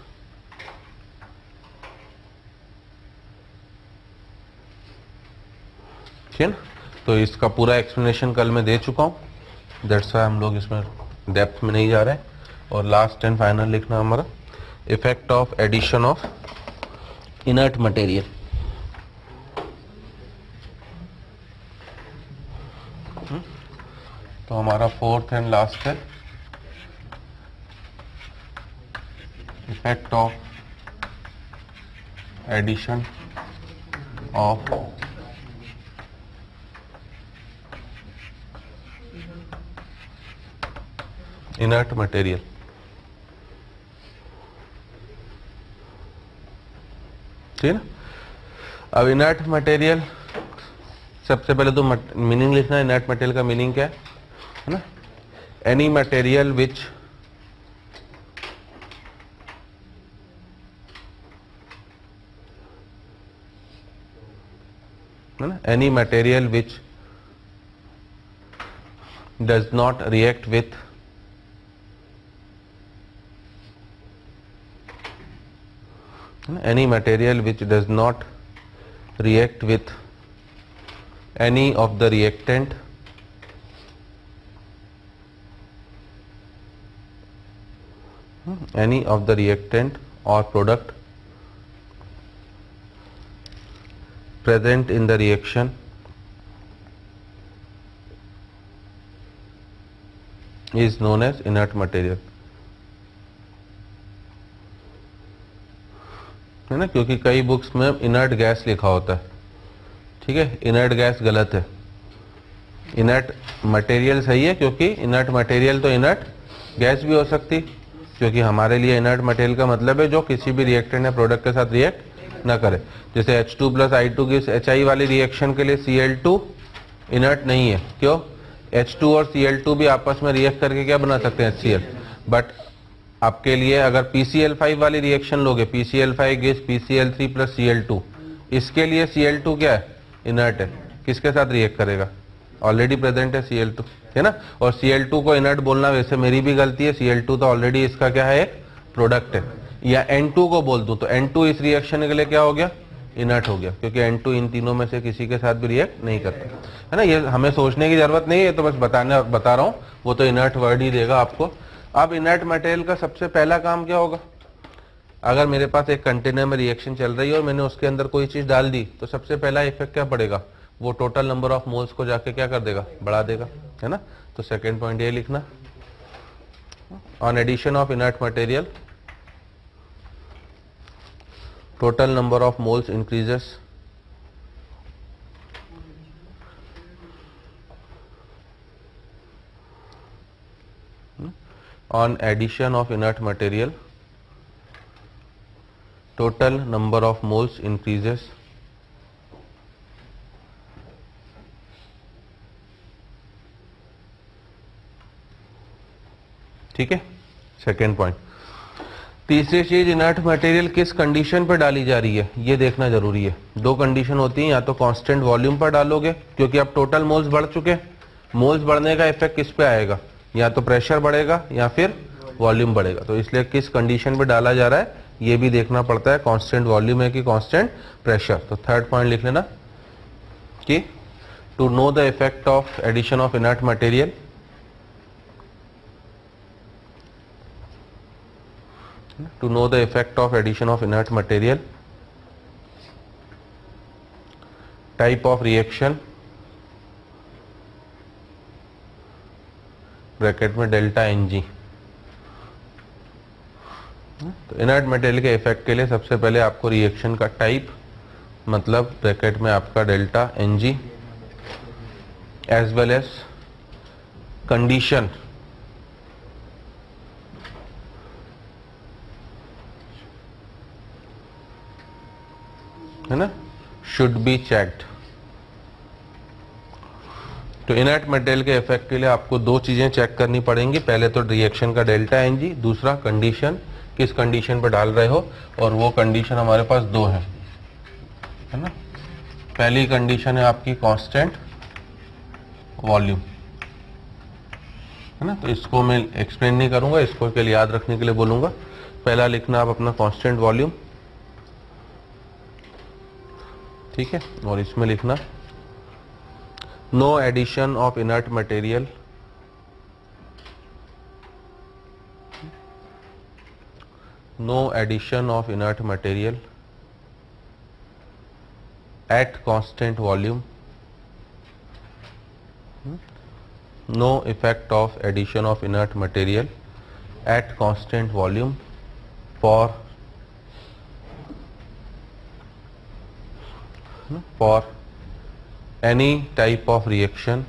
ठीक है ना। तो इसका पूरा एक्सप्लेनेशन कल मैं दे चुका हूँ, दैट्स व्हाई हम लोग इसमें डेप्थ में नहीं जा रहे हैं। और लास्ट एंड फाइनल लिखना हमारा effect of addition of inert material. तो हमारा फोर्थ एंड लास्ट है effect of addition of inert material. ठीक है ना। अब इनर्ट मटेरियल, सबसे पहले तो मीनिंग लिखना है। इनर्ट मटेरियल का मीनिंग क्या है ना, एनी मटेरियल विच है ना, any material which does not react with any material which does not react with any of the reactant or product present in the reaction is known as inert material, है ना। क्योंकि कई books में inert gas लिखा होता है, ठीक है, इनर्ट गैस गलत है, इनर्ट मटेरियल सही है, क्योंकि इनर्ट मटेरियल तो इनर्ट गैस भी हो सकती, क्योंकि हमारे लिए इनर्ट मटेरियल का मतलब है जो किसी भी रिएक्टेंट या प्रोडक्ट के साथ रिएक्ट ना करे। जैसे H2 प्लस I2 की HI वाली रिएक्शन के लिए Cl2 इनर्ट नहीं है, क्यों? H2 और Cl2 भी आपस में रिएक्ट करके क्या बना सकते हैं? HCl। बट आपके लिए अगर PCl5 वाली रिएक्शन लोगे, PCl5 gives PCl3 plus Cl2, इसके लिए Cl2 क्या है? इनर्ट है। किसके साथ रिएक्ट करेगा? ऑलरेडी प्रेजेंट है Cl2, है ना। और Cl2 को इनर्ट बोलना वैसे मेरी भी गलती है, Cl2 तो ऑलरेडी इसका क्या है? एक प्रोडक्ट है। या N2 को बोल दूं तो N2 इस रिएक्शन के लिए क्या हो गया? इनर्ट हो गया, क्योंकि N2 इन तीनों में से किसी के साथ भी रिएक्ट नहीं करता, है ना। ये हमें सोचने की जरूरत नहीं है, तो बस बता रहा हूं, वो तो इनर्ट वर्ड ही देगा आपको। अब इनर्ट मटेरियल का सबसे पहला काम क्या होगा? अगर मेरे पास एक कंटेनर में रिएक्शन चल रही है और मैंने उसके अंदर कोई चीज डाल दी, तो सबसे पहला इफेक्ट क्या पड़ेगा? वो टोटल नंबर ऑफ मोल्स को जाके क्या कर देगा? बढ़ा देगा, है ना। तो सेकेंड पॉइंट ये लिखना, on addition of inert material total number of moles increases on addition of inert material total number of moles increases ठीक है, सेकेंड पॉइंट। तीसरी चीज, इनर्ट मटेरियल किस कंडीशन पर डाली जा रही है ये देखना जरूरी है। दो कंडीशन होती हैं, या तो कांस्टेंट वॉल्यूम पर डालोगे क्योंकि अब टोटल मोल्स बढ़ चुके हैं, मोल्स बढ़ने का इफेक्ट किस पे आएगा? या तो प्रेशर बढ़ेगा या फिर वॉल्यूम बढ़ेगा। तो इसलिए किस कंडीशन पे डाला जा रहा है ये भी देखना पड़ता है, कांस्टेंट वॉल्यूम है कि कांस्टेंट प्रेशर। तो थर्ड पॉइंट लिख लेना कि to know the effect of addition of inert material to know the effect of addition of inert material, type of reaction bracket में डेल्टा Ng। तो इनर्ट मटेरियल के effect के लिए सबसे पहले आपको रिएक्शन का टाइप, मतलब ब्रैकेट में आपका delta Ng, as well as condition है ना, शुड बी चेक्ड। तो इनर्ट मटेरियल के इफेक्ट के लिए आपको दो चीजें चेक करनी पड़ेंगी, पहले तो रिएक्शन का डेल्टा Ng, दूसरा कंडीशन, किस कंडीशन पर डाल रहे हो, और वो कंडीशन हमारे पास दो है ना। पहली कंडीशन है आपकी कांस्टेंट वॉल्यूम, है ना। तो इसको मैं एक्सप्लेन नहीं करूंगा, इसको के लिए याद रखने के लिए बोलूंगा। पहला लिखना आप अपना कांस्टेंट वॉल्यूम, ठीक है। और इसमें लिखना no addition of inert material no addition of inert material at constant volume, no effect of addition of inert material at constant volume for any type of reaction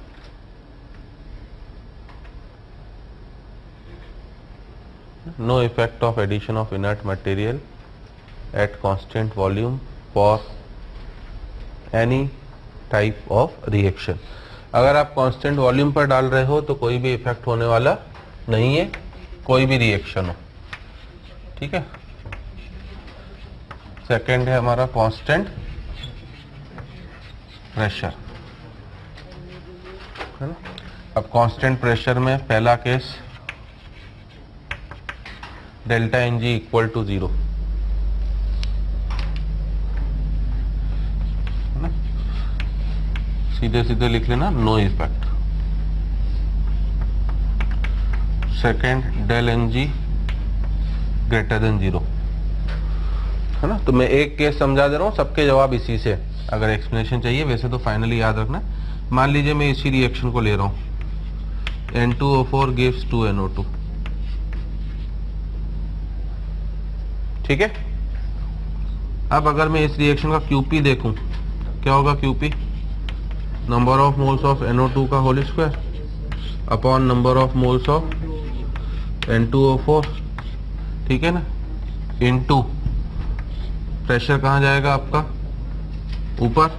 no effect of addition of inert material at constant volume for any type of reaction। अगर आप constant volume पर डाल रहे हो तो कोई भी effect होने वाला नहीं है, कोई भी रिएक्शन हो, ठीक है। सेकेंड है हमारा कांस्टेंट प्रेशर, है ना। अब कांस्टेंट प्रेशर में पहला case delta Ng equal to 0, है ना। सीधे सीधे लिख लेना no effect. Second del Ng greater than 0, है ना। तो मैं एक केस समझा दे रहा हूं, सबके जवाब इसी से, अगर एक्सप्लेनेशन चाहिए वैसे तो फाइनली याद रखना। मान लीजिए मैं इसी रिएक्शन को ले रहा हूं, N2O4 gives 2NO2, ठीक है। अब अगर मैं इस रिएक्शन का QP देखूं, क्या होगा QP? Number of moles of NO2 का whole square upon number of moles of N2O4 ठीक है ना, इनटू प्रेशर कहाँ जाएगा आपका ऊपर,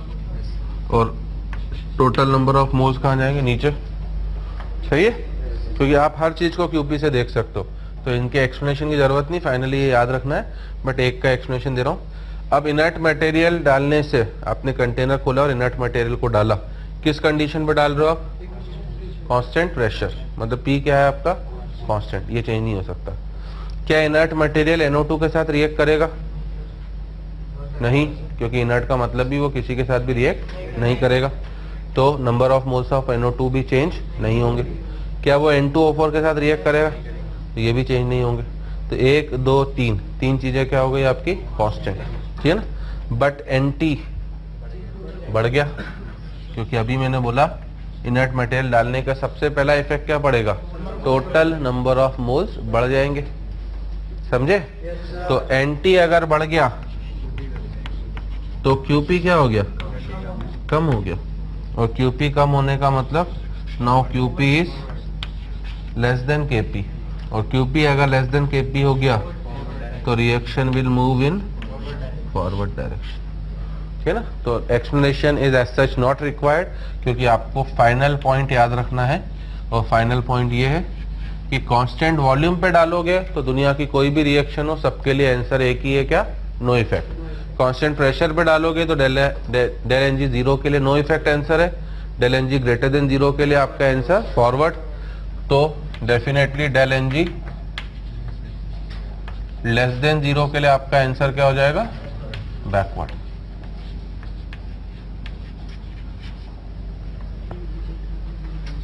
और टोटल नंबर ऑफ मोल्स कहाँ जाएंगे नीचे। सही है, क्योंकि आप हर चीज को क्यूपी से देख सकते हो, तो इनके एक्सप्लेनेशन की जरूरत नहीं, फाइनली ये याद रखना है, बट एक का एक्सप्लेनेशन दे रहा हूं। अब इनर्ट मटेरियल डालने से, आपने कंटेनर खोला और इनर्ट मटेरियल को डाला, किस कंडीशन पर डाल रहे हो आप, कांस्टेंट प्रेशर, मतलब पी क्या है आपका कांस्टेंट, ये चेंज नहीं हो सकता। क्या इनर्ट मटेरियल NO2 के साथ रिएक्ट करेगा, नहीं, क्योंकि इनर्ट का मतलब भी वो किसी के साथ भी रिएक्ट नहीं करेगा, तो number of moles of NO2 भी चेंज नहीं होंगे। क्या वो N2O4 के साथ रिएक्ट करेगा, तो ये भी चेंज नहीं होंगे। तो 1 2 3 तीन चीजें क्या हो गई आपकी कांस्टेंट, ठीक है ना। बट NT बढ़ गया, क्योंकि अभी मैंने बोला इनर्ट मटेरियल डालने का सबसे पहला इफेक्ट क्या पड़ेगा, टोटल नंबर ऑफ मोल्स बढ़ जाएंगे, समझे। तो NT अगर बढ़ गया तो QP क्या हो गया, कम हो गया, और QP कम होने का मतलब now QP is less than KP, और QP अगर लेस देन KP हो गया तो reaction will move in forward direction, ठीक है ना। तो explanation is as such not required, क्योंकि आपको फाइनल पॉइंट याद रखना है, और फाइनल पॉइंट ये है कि कांस्टेंट वॉल्यूम पे डालोगे तो दुनिया की कोई भी रिएक्शन हो सबके लिए आंसर एक ही है, क्या, नो इफेक्ट। कांस्टेंट प्रेशर पे डालोगे तो डेल NG 0 के लिए नो इफेक्ट आंसर है, डेल NG ग्रेटर देन 0 के लिए आपका आंसर फॉरवर्ड, तो definitely del NG less than 0 के लिए आपका आंसर क्या हो जाएगा, बैकवर्ड।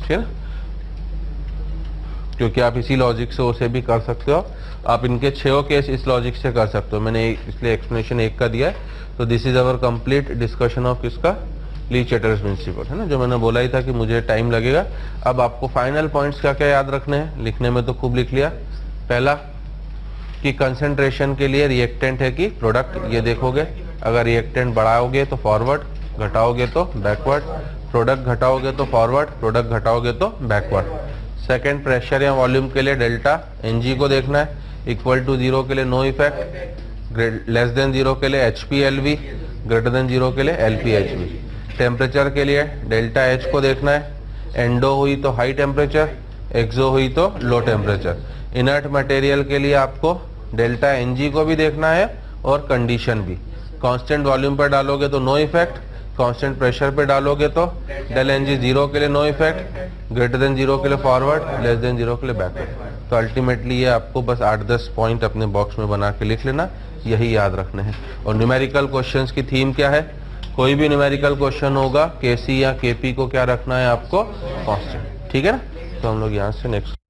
ठीक है ना, क्योंकि आप इसी लॉजिक से उसे भी कर सकते हो, आप इनके 6 केस इस लॉजिक से कर सकते हो, मैंने इसलिए एक्सप्लेनेशन एक का दिया है। तो this is our complete discussion of किसका, ली चैटर्स प्रिंसिपल, है ना, जो मैंने बोला ही था कि मुझे टाइम लगेगा। अब आपको फाइनल पॉइंट्स क्या क्या याद रखने हैं, लिखने में तो खूब लिख लिया। पहला कि कंसंट्रेशन के लिए रिएक्टेंट है कि प्रोडक्ट, ये देखोगे, अगर रिएक्टेंट बढ़ाओगे तो फॉरवर्ड, घटाओगे तो बैकवर्ड, प्रोडक्ट घटाओगे तो फॉरवर्ड, प्रोडक्ट घटाओगे तो बैकवर्ड। सेकेंड, प्रेशर या वॉल्यूम के लिए डेल्टा NG को देखना है, इक्वल टू 0 के लिए नो इफेक्ट, लेस देन 0 के लिए HPLV, ग्रेटर देन 0 के लिए LPHV। टेम्परेचर के लिए डेल्टा H को देखना है, एंडो हुई तो हाई टेम्परेचर, एक्सो हुई तो लो टेम्परेचर। इनर्ट मटेरियल के लिए आपको डेल्टा NG को भी देखना है और कंडीशन भी। कांस्टेंट वॉल्यूम पर डालोगे तो नो इफेक्ट, कांस्टेंट प्रेशर पे डालोगे तो डेल NG 0 के लिए नो इफेक्ट, ग्रेटर देन 0 के लिए फॉरवर्ड, लेस देन 0 के लिए बैकवर्ड। तो अल्टीमेटली ये आपको बस 8-10 पॉइंट अपने बॉक्स में बना के लिख लेना, यही याद रखने हैं। और न्यूमेरिकल क्वेश्चंस की थीम क्या है, कोई भी न्यूमेरिकल क्वेश्चन होगा KC या KP को क्या रखना है आपको, कांस्टेंट, ठीक है ना। तो हम लोग यहाँ से नेक्स्ट